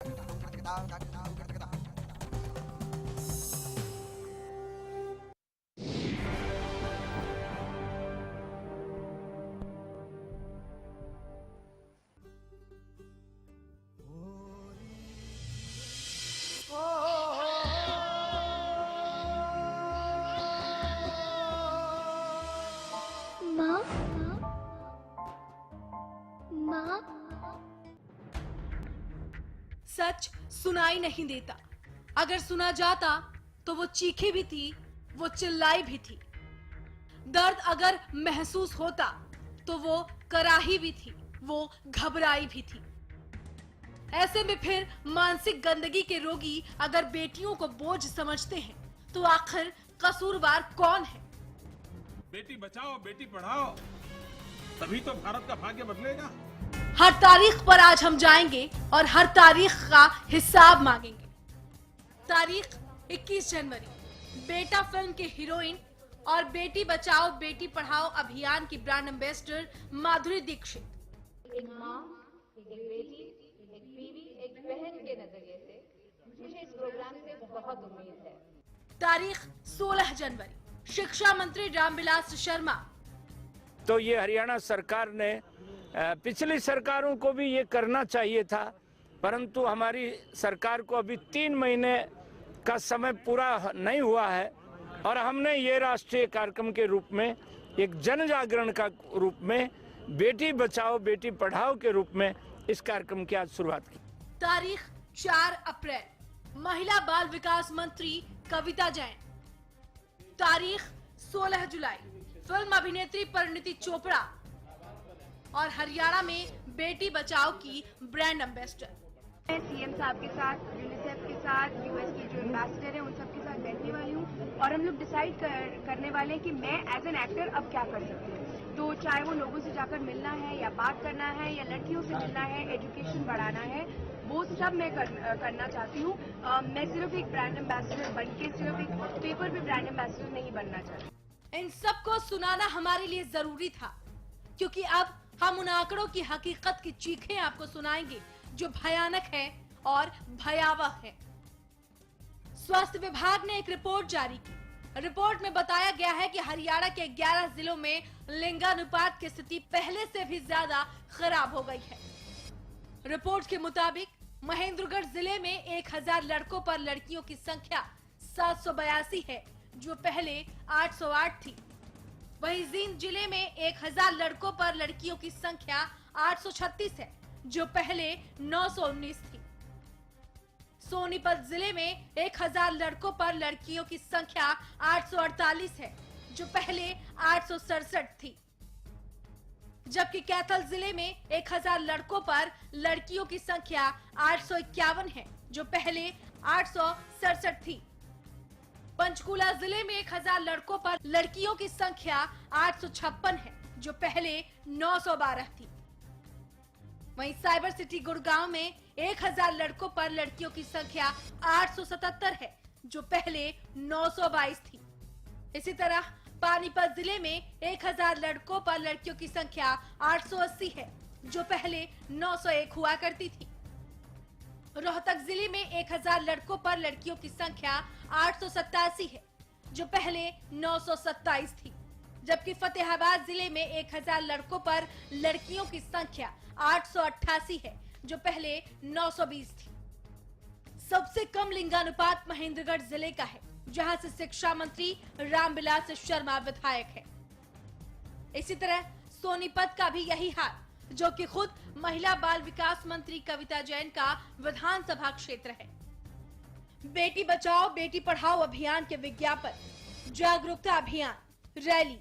माँ, माँ। सच सुनाई नहीं देता। अगर सुना जाता तो वो चीखी भी थी, वो चिल्लाई भी थी। दर्द अगर महसूस होता तो वो कराही भी थी, वो घबराई भी थी। ऐसे में फिर मानसिक गंदगी के रोगी अगर बेटियों को बोझ समझते हैं तो आखिर कसूरवार कौन है? बेटी बचाओ बेटी पढ़ाओ, तभी तो भारत का भाग्य बदलेगा। हर तारीख पर आज हम जाएंगे और हर तारीख का हिसाब मांगेंगे। तारीख 21 जनवरी, बेटा फिल्म के हीरोइन और बेटी बचाओ बेटी पढ़ाओ अभियान की ब्रांड एम्बेसडर माधुरी दीक्षित। एक माँ, एक बेटी, एक बीवी, एक बहन के नजरिए से मुझे इस प्रोग्राम से बहुत उम्मीद है। तारीख 16 जनवरी, शिक्षा मंत्री रामविलास शर्मा। तो ये हरियाणा सरकार ने पिछली सरकारों को भी ये करना चाहिए था, परंतु हमारी सरकार को अभी 3 महीने का समय पूरा नहीं हुआ है और हमने ये राष्ट्रीय कार्यक्रम के रूप में, एक जन जागरण का रूप में, बेटी बचाओ बेटी पढ़ाओ के रूप में इस कार्यक्रम की आज शुरुआत की। तारीख 4 अप्रैल, महिला बाल विकास मंत्री कविता जैन। तारीख 16 जुलाई, फिल्म अभिनेत्री परिणीति चोपड़ा और हरियाणा में बेटी बचाओ की ब्रांड एम्बेसडर। मैं सीएम साहब के साथ, यूनिसेफ के साथ, यूएस के जो एम्बेसडर हैं उन सबके साथ बैठने वाली हूँ और हम लोग डिसाइड करने वाले हैं कि मैं एज एन एक्टर अब क्या कर सकती हूँ। तो चाहे वो लोगों से जाकर मिलना है या बात करना है या लड़कियों से मिलना है, एजुकेशन बढ़ाना है, वो सब मैं करना चाहती हूँ। मैं सिर्फ एक ब्रांड एम्बेसडर बनके सिर्फ एक पेपर पे ब्रांड एम्बेसडर नहीं बनना चाहती। इन सबको सुनाना हमारे लिए जरूरी था, क्योंकि अब हम उन आंकड़ों की हकीकत की चीखें आपको सुनाएंगे जो भयानक है और भयावह है। स्वास्थ्य विभाग ने एक रिपोर्ट जारी की। रिपोर्ट में बताया गया है कि हरियाणा के 11 जिलों में लिंगानुपात की स्थिति पहले से भी ज्यादा खराब हो गई है। रिपोर्ट के मुताबिक महेंद्रगढ़ जिले में 1000 लड़कों पर लड़कियों की संख्या 782 है, जो पहले 808 थी। वहीं जींद जिले में 1000 लड़कों पर लड़कियों की संख्या 836 है, जो पहले 919 थी। सोनीपत जिले में 1000 लड़कों पर लड़कियों की संख्या 848 है, जो पहले 867 थी। जबकि कैथल जिले में 1000 लड़कों पर लड़कियों की संख्या 851 है, जो पहले 867 थी। पंचकूला जिले में 1000 लड़कों पर लड़कियों की संख्या 856 है, जो पहले 912 थी। वहीं साइबर सिटी गुड़गांव में 1000 लड़कों पर लड़कियों की संख्या 877 है, जो पहले 922 थी। इसी तरह पानीपत जिले में 1000 लड़कों पर लड़कियों की संख्या 880 है, जो पहले 901 हुआ करती थी। रोहतक जिले में 1000 लड़कों पर लड़कियों की संख्या 887 है, जो पहले 927 थी। जबकि फतेहाबाद जिले में 1000 लड़कों पर लड़कियों की संख्या 888 है, जो पहले 920 थी। सबसे कम लिंगानुपात महेंद्रगढ़ जिले का है, जहां से शिक्षा मंत्री रामविलास शर्मा विधायक है। इसी तरह सोनीपत का भी यही हाल, जो कि खुद महिला बाल विकास मंत्री कविता जैन का विधानसभा क्षेत्र है। बेटी बचाओ बेटी पढ़ाओ अभियान के विज्ञापन, जागरूकता अभियान, रैली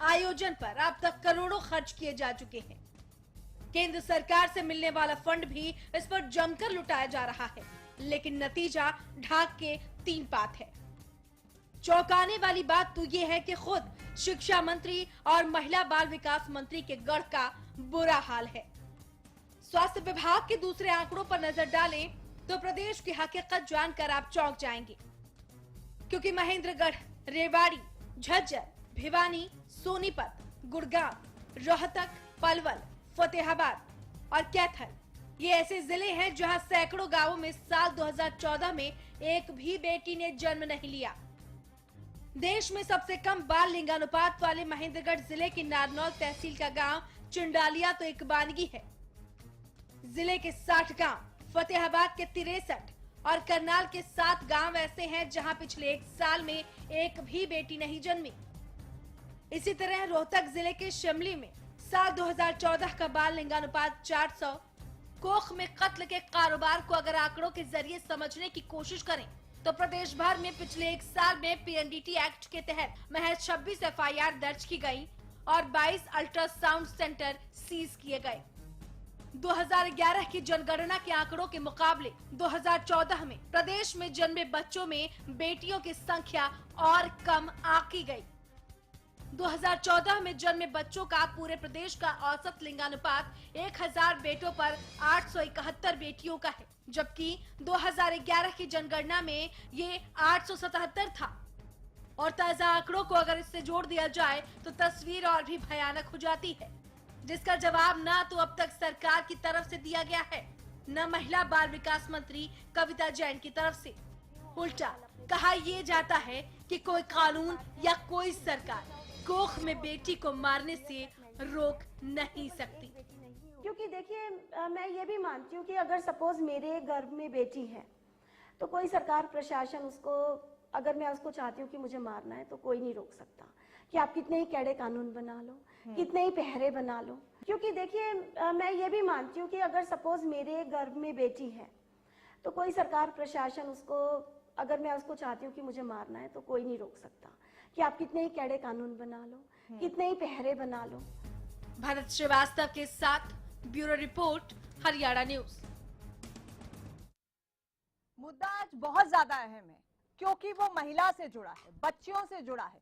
आयोजन पर अब तक करोड़ों खर्च किए जा चुके हैं। केंद्र सरकार से मिलने वाला फंड भी इस पर जमकर लुटाया जा रहा है, लेकिन नतीजा ढाक के 3 पात है। चौंकाने वाली बात तो ये है कि खुद शिक्षा मंत्री और महिला बाल विकास मंत्री के गढ़ का बुरा हाल है। स्वास्थ्य विभाग के दूसरे आंकड़ों पर नजर डालें तो प्रदेश की हकीकत जानकर आप चौंक जाएंगे, क्योंकि महेंद्रगढ़, रेवाड़ी, झज्जर, भिवानी, सोनीपत, गुड़गांव, रोहतक, पलवल, फतेहाबाद और कैथल, ये ऐसे जिले हैं जहां सैकड़ों गांवों में साल 2014 में एक भी बेटी ने जन्म नहीं लिया। देश में सबसे कम बाल लिंगानुपात वाले महेंद्रगढ़ जिले के नारनौल तहसील का गांव चुंडालिया तो एक बानगी है। जिले के 60 गांव, फतेहाबाद के 63 और करनाल के 7 गांव ऐसे हैं जहां पिछले एक साल में एक भी बेटी नहीं जन्मी। इसी तरह रोहतक जिले के शिमली में साल 2014 का बाल लिंगानुपात 400। कोख में कत्ल के कारोबार को अगर आंकड़ों के जरिए समझने की कोशिश करें तो प्रदेश भर में पिछले एक साल में पीएनडीटी एक्ट के तहत महज 26 एफआईआर दर्ज की गई और 22 अल्ट्रासाउंड सेंटर सीज किए गए। 2011 की जनगणना के आंकड़ों के मुकाबले 2014 में प्रदेश में जन्मे बच्चों में बेटियों की संख्या और कम आंकी गई। 2014 में जन्मे बच्चों का पूरे प्रदेश का औसत लिंगानुपात 1000 बेटों पर 871 बेटियों का है, जबकि 2011 की जनगणना में ये 877 था। और ताजा आंकड़ों को अगर इससे जोड़ दिया जाए तो तस्वीर और भी भयानक हो जाती है, जिसका जवाब ना तो अब तक सरकार की तरफ से दिया गया है, न महिला बाल विकास मंत्री कविता जैन की तरफ से। उल्टा कहा ये जाता है कि कोई कानून या कोई सरकार कोख में बेटी को मारने से रोक नहीं सकती। क्योंकि देखिए मैं ये भी मानती हूँ कि अगर सपोज मेरे गर्भ में बेटी है तो कोई सरकार प्रशासन उसको, अगर मैं उसको चाहती हूँ कि मुझे मारना है तो कोई नहीं रोक सकता, कि आप कितने ही कड़े कानून बना लो, कितने ही पहरे बना लो। क्योंकि देखिए मैं ये भी मानती हूँ कि अगर सपोज मेरे गर्भ में बेटी है तो कोई सरकार प्रशासन उसको, अगर मैं उसको चाहती हूँ कि मुझे मारना है तो कोई नहीं रोक सकता, कि आप कितने ही कड़े कानून बना लो, कितने ही पहरे बना लो। भारत श्रीवास्तव के साथ ब्यूरो रिपोर्ट, हरियाणा न्यूज। मुद्दा आज बहुत ज्यादा अहम है क्योंकि वो महिला से जुड़ा है, बच्चियों से जुड़ा है,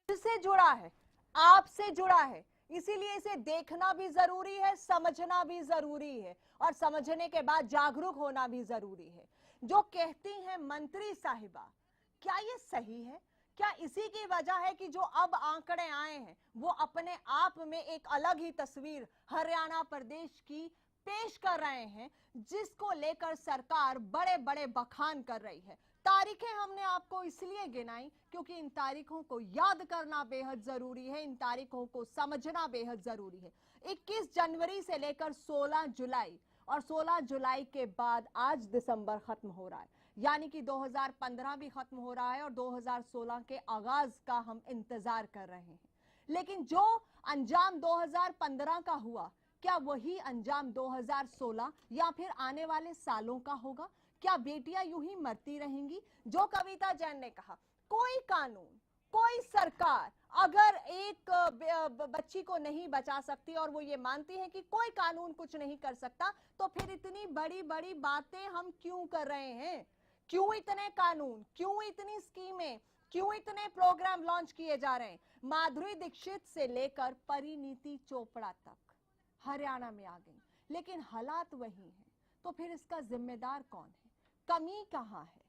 से जुड़ा है, आपसे जुड़ा है। इसीलिए इसे देखना भी जरूरी है, समझना भी जरूरी है और समझने के बाद जागरूक होना भी जरूरी है। जो कहती हैं मंत्री साहिबा, क्या ये सही है? क्या इसी की वजह है कि जो अब आंकड़े आए हैं वो अपने आप में एक अलग ही तस्वीर हरियाणा प्रदेश की पेश कर रहे हैं, जिसको लेकर सरकार बड़े बड़े बखान कर रही है। तारीखें हमने आपको इसलिए गिनाई क्योंकि इन तारीखों को याद करना बेहद जरूरी है, इन तारीखों को समझना बेहद जरूरी है। 21 जनवरी से लेकर 16 जुलाई और 16 जुलाई के बाद आज दिसंबर खत्म हो रहा है, यानी कि 2015 भी खत्म हो रहा है और 2016 के आगाज का हम इंतजार कर रहे हैं। लेकिन जो अंजाम 2015 का हुआ, क्या वही अंजाम 2016 या फिर आने वाले सालों का होगा? क्या बेटियां यूं ही मरती रहेंगी? जो कविता जैन ने कहा, कोई कानून, कोई सरकार अगर एक बच्ची को नहीं बचा सकती और वो ये मानती है कि कोई कानून कुछ नहीं कर सकता, तो फिर इतनी बड़ी बड़ी बातें हम क्यों कर रहे हैं? क्यों इतने कानून, क्यों इतनी स्कीमें, क्यों इतने प्रोग्राम लॉन्च किए जा रहे हैं? माधुरी दीक्षित से लेकर परिणीति चोपड़ा तक हरियाणा में आ गई, लेकिन हालात वही हैं। तो फिर इसका जिम्मेदार कौन है? कमी कहाँ है?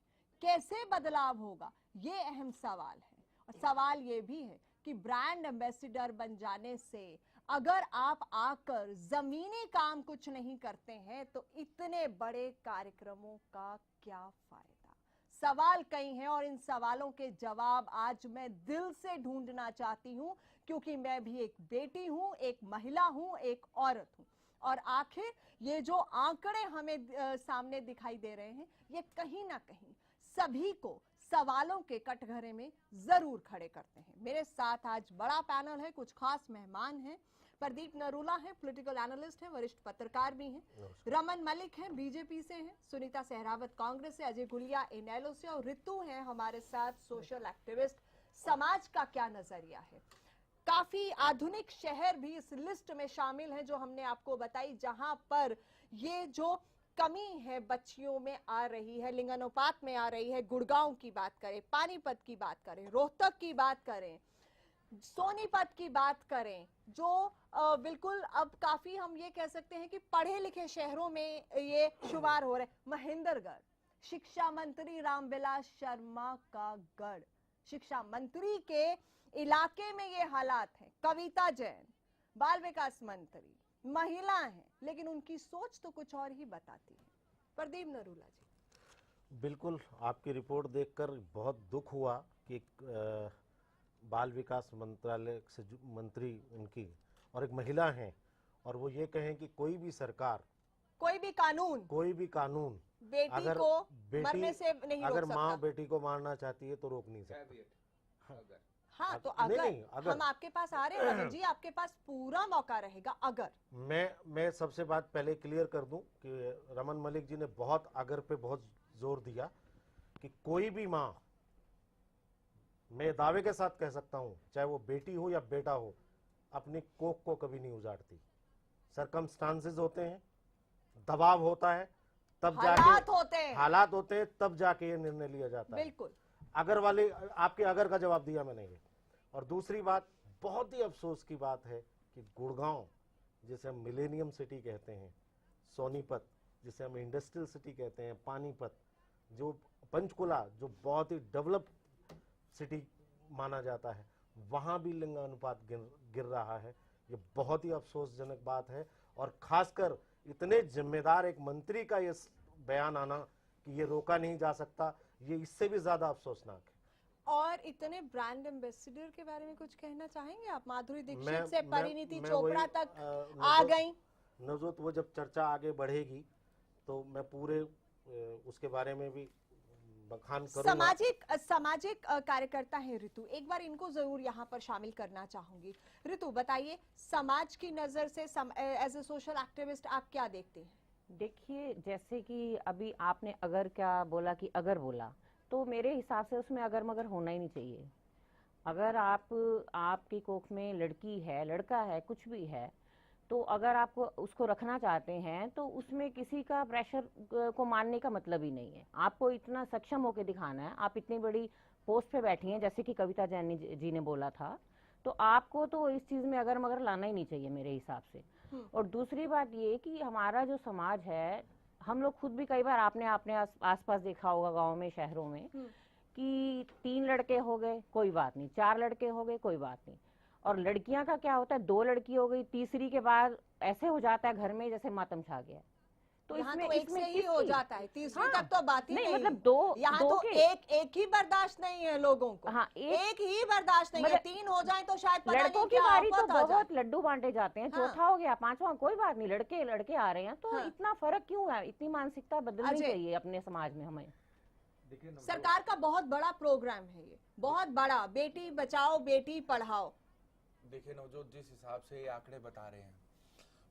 कैसे बदलाव होगा? ये अहम सवाल है। और सवाल ये भी है कि ब्रांड एम्बेसडर बन जाने से अगर आप आकर जमीनी काम कुछ नहीं करते हैं तो इतने बड़े कार्यक्रमों का क्या फायदा? सवाल कई हैं और इन सवालों के जवाब आज मैं दिल से ढूंढना चाहती हूं, क्योंकि मैं भी एक बेटी हूं, एक महिला हूं, एक औरत हूं। और आखिर ये जो आंकड़े हमें सामने दिखाई दे रहे हैं, ये कहीं ना कहीं सभी को सवालों के कटघरे में जरूर खड़े करते हैं। मेरे साथ आज बड़ा पैनल है, कुछ खास मेहमान हैं। प्रदीप नरूला है, पॉलिटिकल एनालिस्ट है, वरिष्ठ पत्रकार भी हैं। रमन मलिक हैं, बीजेपी से हैं। सुनीता सहरावत कांग्रेस से, अजय गुलिया इनेलो से और ऋतु हैं हमारे साथ, सोशल एक्टिविस्ट। समाज का क्या नजरिया है? काफी आधुनिक शहर भी इस लिस्ट में शामिल है जो हमने आपको बताई, जहां पर ये जो कमी है बच्चियों में आ रही है, लिंगानुपात में आ रही है। गुड़गांव की बात करें, पानीपत की बात करें, रोहतक की बात करें, सोनीपत की बात करें, जो बिल्कुल अब काफी हम ये कह सकते हैं कि पढ़े लिखे शहरों में ये शुमार हो रहे। महेंद्रगढ़, शिक्षा मंत्री रामविलास शर्मा का गढ़, शिक्षा मंत्री के इलाके में ये हालात हैं। कविता जैन, बाल विकास मंत्री, महिला हैं, लेकिन उनकी सोच तो कुछ और ही बताती है। प्रदीप नरूला जी। बिल्कुल, आपकी रिपोर्ट देखकर बहुत दुख हुआ कि बाल विकास मंत्रालय से मंत्री उनकी और एक महिला हैं और वो ये कहें कि कोई भी सरकार, कोई भी कानून बेटी अगर को मरने से नहीं रोक अगर सकता। माँ बेटी को मारना चाहती है तो रोक नहीं सकती। हाँ, तो नहीं, अगर हम आपके पास आ रहे हैं रमन जी, आपके पास पूरा मौका रहेगा। अगर मैं सबसे बात पहले क्लियर कर दूं कि रमन मलिक जी ने बहुत अगर पे बहुत जोर दिया कि कोई भी माँ, मैं दावे के साथ कह सकता हूं, चाहे वो बेटी हो या बेटा हो, अपनी कोख को कभी नहीं उजाड़ती। सरकमस्टांसेस होते हैं, दबाव होता है, तब जाके हालात होते हैं, तब जाके ये निर्णय लिया जाता है। बिल्कुल। अगर वाले आपके अगर का जवाब दिया मैंने ये। और दूसरी बात, बहुत ही अफसोस की बात है कि गुड़गांव जिसे हम मिलेनियम सिटी कहते हैं, सोनीपत जिसे हम इंडस्ट्रियल सिटी कहते हैं, पानीपत, जो पंचकुला जो बहुत ही डेवलप सिटी माना जाता है, वहां भी लिंगानुपात गिर रहा है। ये बहुत ही अफसोसजनक बात है और खासकर इतने जिम्मेदार एक मंत्री का ये बयान आना कि ये रोका नहीं जा सकता, ये इससे भी ज्यादा अफसोसनाक है। और इतने ब्रांड एम्बेसडर के बारे में कुछ कहना चाहेंगे आप? माधुरी दीक्षित से परिणीति चोपड़ा तक आ गई। नवजोत, वो जब चर्चा आगे बढ़ेगी तो मैं पूरे उसके बारे में भी बखान करूंगा। सामाजिक कार्यकर्ता है ऋतु, एक बार इनको जरूर यहाँ पर शामिल करना चाहूंगी। ऋतु, बताइए समाज की नजर से एज ए सोशल एक्टिविस्ट आप क्या देखते हैं? देखिए, जैसे कि अभी आपने अगर क्या बोला कि अगर बोला, तो मेरे हिसाब से उसमें अगर मगर होना ही नहीं चाहिए। अगर आपकी कोख में लड़की है, लड़का है, कुछ भी है, तो अगर आप उसको रखना चाहते हैं तो उसमें किसी का प्रेशर को मानने का मतलब ही नहीं है। आपको इतना सक्षम होकर दिखाना है। आप इतनी बड़ी पोस्ट पे बैठी हैं, जैसे कि कविता जैन जी ने बोला था, तो आपको तो इस चीज में अगर मगर लाना ही नहीं चाहिए मेरे हिसाब से। और दूसरी बात ये कि हमारा जो समाज है, हम लोग खुद भी कई बार आपने आसपास देखा होगा गाँव में, शहरों में, कि 3 लड़के हो गए कोई बात नहीं, 4 लड़के हो गए कोई बात नहीं, और लड़कियां का क्या होता है, 2 लड़की हो गई, तीसरी के बाद ऐसे हो जाता है घर में जैसे मातम छा गया। तो इसमें एक से ही हो जाता है, तीसरी तक तो बात ही नहीं। मतलब दो तो एक ही बर्दाश्त नहीं है लोगों को। हाँ, एक ही बर्दाश्त नहीं है। 3 हो जाए तो शायद पता लड़कों नहीं की क्या बारी तो आफत आ जाए। बहुत लड्डू बांटे जाते हैं। चौथा हो गया, 5वां कोई बात नहीं, लड़के आ रहे हैं, तो इतना फर्क क्यों है? इतनी मानसिकता बदलनी चाहिए अपने समाज में हमें। सरकार का बहुत बड़ा प्रोग्राम है ये, बहुत बड़ा, बेटी बचाओ बेटी पढ़ाओ। देखिए नवजोत, जिस हिसाब से ये आंकड़े बता रहे हैं,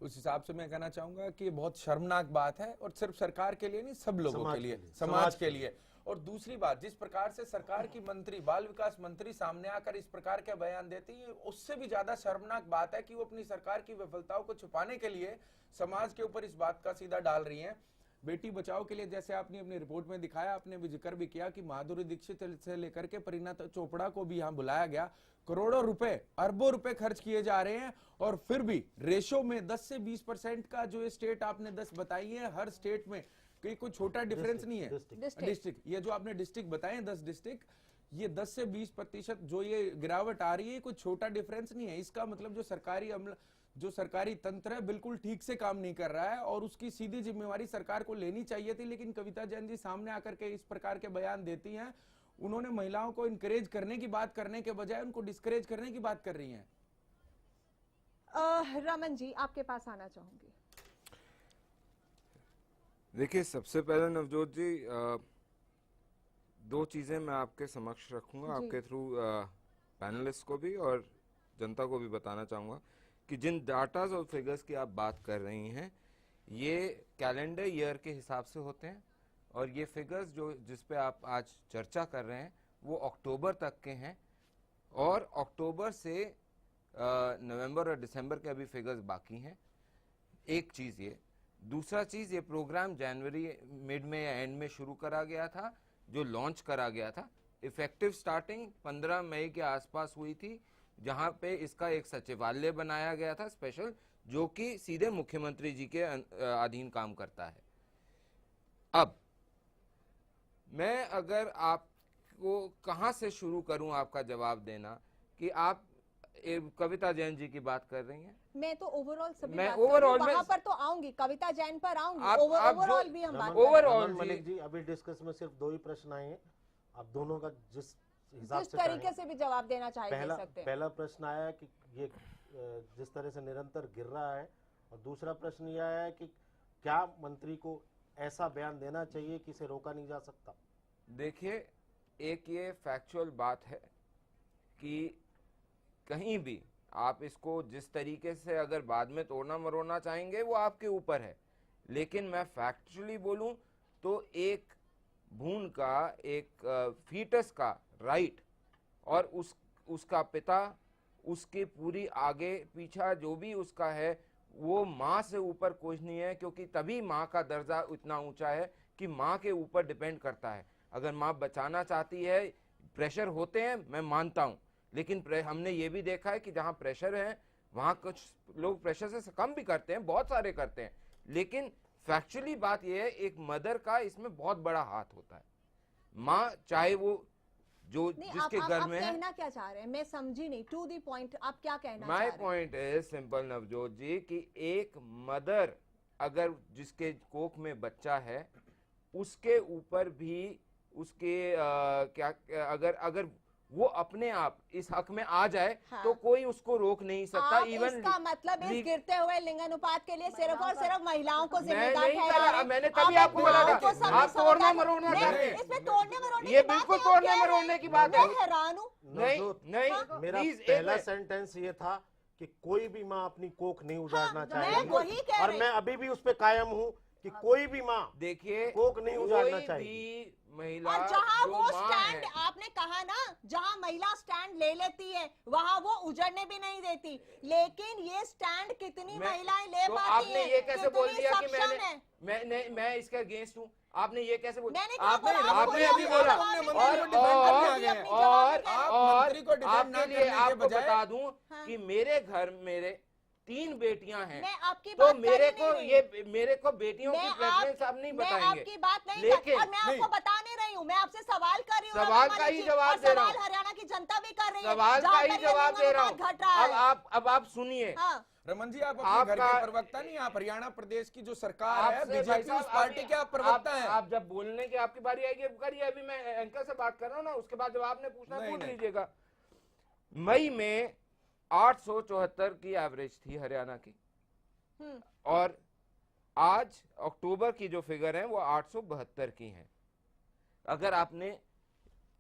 उस हिसाब से मैं कहना चाहूंगा कि ये बहुत शर्मनाक बात है, और सिर्फ सरकार के लिए नहीं, सब लोगों के लिए, समाज के लिए। और दूसरी बात, जिस प्रकार से सरकार की मंत्री, बाल विकास मंत्री सामने आकर इस प्रकार के बयान देती है, उससे भी ज्यादा शर्मनाक बात है कि वो अपनी सरकार की विफलताओं को छुपाने के लिए समाज के ऊपर इस बात का सीधा डाल रही है। बेटी बचाओ के लिए, जैसे आपने अपनी रिपोर्ट में दिखाया, आपने भी जिक्र भी किया कि माधुरी दीक्षित से लेकर के परिणीति चोपड़ा को भी यहाँ बुलाया गया, करोड़ों रुपए, अरबों रुपए खर्च किए जा रहे हैं, और फिर भी रेशो में 10 से 20% का जो ये स्टेट आपने 10 बताई है, हर स्टेट में कोई छोटा डिफरेंस नहीं है। डिस्ट्रिक्ट, ये जो आपने डिस्ट्रिक्ट बताए 10 डिस्ट्रिक्ट, ये 10 से 20% जो ये गिरावट आ रही है, कोई छोटा डिफरेंस नहीं है। इसका मतलब जो सरकारी तंत्र है बिल्कुल ठीक से काम नहीं कर रहा है, और उसकी सीधी जिम्मेवारी सरकार को लेनी चाहिए थी। लेकिन कविता जैन जी सामने आकर के इस प्रकार के बयान देती हैं। उन्होंने महिलाओं को इनकरेज करने की बात करने के बजाय उनको डिस्करेज करने की बात कर रही हैं। रमन जी, आपके पास आना चाहूंगी। देखिए, सबसे पहले नवजोत जी, 2 चीजें मैं आपके समक्ष रखूंगा, आपके थ्रू पैनलिस्ट को भी और जनता को भी बताना चाहूंगा कि जिन डाटाज और फिगर्स की आप बात कर रही हैं, ये कैलेंडर ईयर के हिसाब से होते हैं, और ये फिगर्स जिस पे आप आज चर्चा कर रहे हैं वो अक्टूबर तक के हैं, और अक्टूबर से नवंबर और दिसंबर के अभी फिगर्स बाकी हैं। एक चीज़ ये। दूसरा चीज़, ये प्रोग्राम जनवरी मिड में या एंड में शुरू करा गया था, जो लॉन्च करा गया था। इफेक्टिव स्टार्टिंग 15 मई के आसपास हुई थी, जहां पे इसका एक सचिवालय बनाया गया था स्पेशल, जो कि सीधे मुख्यमंत्री जी के अधीन काम करता है। अब मैं अगर आपको कहां से शुरू करूं आपका जवाब देना, कि आप कविता जैन जी की बात कर रही हैं। मैं तो ओवरऑल सभी मैं बात कर रही हूँ, ओवरऑल वहाँ पर तो आऊंगी, कविता जैन पर आऊंगी, आप ओवरऑल भी हम बात ओवरऑल मलिक जी अभी डिस्कस में सिर्फ 2 ही प्रश्न आए हैं, आप दोनों का जिस हिसाब जिस से तरीके से भी जवाब देना चाहिए दे सकते हैं। पहला प्रश्न आया कि ये जिस तरह से निरंतर गिर रहा है, और दूसरा प्रश्न ये आया है कि क्या मंत्री को ऐसा बयान देना चाहिए कि इसे रोका नहीं जा सकता। देखिए, एक ये फैक्चुअल बात है कि कहीं भी आप इसको जिस तरीके से अगर बाद में तोड़ना मरोड़ना चाहेंगे वो आपके ऊपर है, लेकिन मैं फैक्चुअली बोलूं तो एक भ्रूण का, एक फीटस का राइट और उसका पिता, उसके पूरी आगे पीछा जो भी उसका है, वो माँ से ऊपर कुछ नहीं है, क्योंकि तभी माँ का दर्जा इतना ऊंचा है कि माँ के ऊपर डिपेंड करता है। अगर माँ बचाना चाहती है, प्रेशर होते हैं, मैं मानता हूँ, लेकिन हमने ये भी देखा है कि जहाँ प्रेशर है वहाँ कुछ लोग प्रेशर से कम भी करते हैं, बहुत सारे करते हैं, लेकिन फैक्चुअली बात यह है एक मदर का इसमें बहुत बड़ा हाथ होता है। माँ चाहे वो जो जिसके घर में है, कहना क्या चाह रहे हैं मैं समझी नहीं, टू दी पॉइंट आप क्या कहना चाह माय रहे हैं? पॉइंट इज सिंपल नवजोत जी कि एक मदर अगर जिसके कोख में बच्चा है उसके ऊपर भी उसके अगर वो अपने आप इस हक में आ जाए, हाँ। तो कोई उसको रोक नहीं सकता। इवन इसका मतलब इस गिरते हुए लिंगानुपात के लिए सिर्फ और सिर्फ महिलाओं को मैं जिम्मेदार नहीं ठहरा कहा, रहे। मैंने तभी आपको बोला था कि आप तोड़ना मरोड़ना कर रहे हैं। इसमें तोड़ने मरोड़ने ये की बात बिल्कुल है, तोड़ने आप कह रहे मरोड़ने हैं। की बात है। मैं हैरान हूँ। नहीं, मेरा प्लीज पहला सेंटेंस ये था कि कोई भी माँ अपनी कोख नहीं उजाड़ना चाहेगी, वही कह और रही मैं अभी भी उस पे कायम हूँ कि कोई भी माँ देखिए कोख नहीं उजाड़ना कोई चाहेगी। भी महिला और जहाँ जो वो माँ स्टैंड है, आपने कहा ना, जहाँ महिला स्टैंड ले लेती है वहाँ वो उजड़ने भी नहीं देती, लेकिन ये स्टैंड कितनी महिलाएं ले तो पाती आपने हैं, ये कैसे बोल कितनी दिया कि सक्षम है? मैं इसके अगेंस्ट हूँ? आपने ये कैसे बोला? मैंने आपने अभी बोला और आपके लिए आपको बता दूं कि मेरे घर मेरे 3 बेटियां हैं, मैं आपकी तो बात मेरे को बेटियों की प्रेफरेंस आप नहीं बताएंगे। मैं आपकी बात नहीं लेकिन और मैं आपको बता नहीं रही हूँ, मैं आपसे सवाल कर रही हूँ। सवाल का ही जवाब दे रहा हूँ। हरियाणा की जनता भी कर रही है, सवाल का ही जवाब दे रहा हूँ। घट रहा है। अब आप सुनिए। रमन जी, आप अपने घर के प्रवक्ता नहीं, आप हरियाणा प्रदेश की जो सरकार है, बीजेपी उस पार्टी के आप प्रवक्ता हैं। आप जब बोलने की आपकी बारी आएगी करिए, अभी मैं एंकर से बात कर रहा हूँ ना, उसके बाद जब आपने पूछना पूछ लीजिएगा। मई में 874 की एवरेज थी हरियाणा की, और आज अक्टूबर की जो फिगर है वो 872 की है। अगर आपने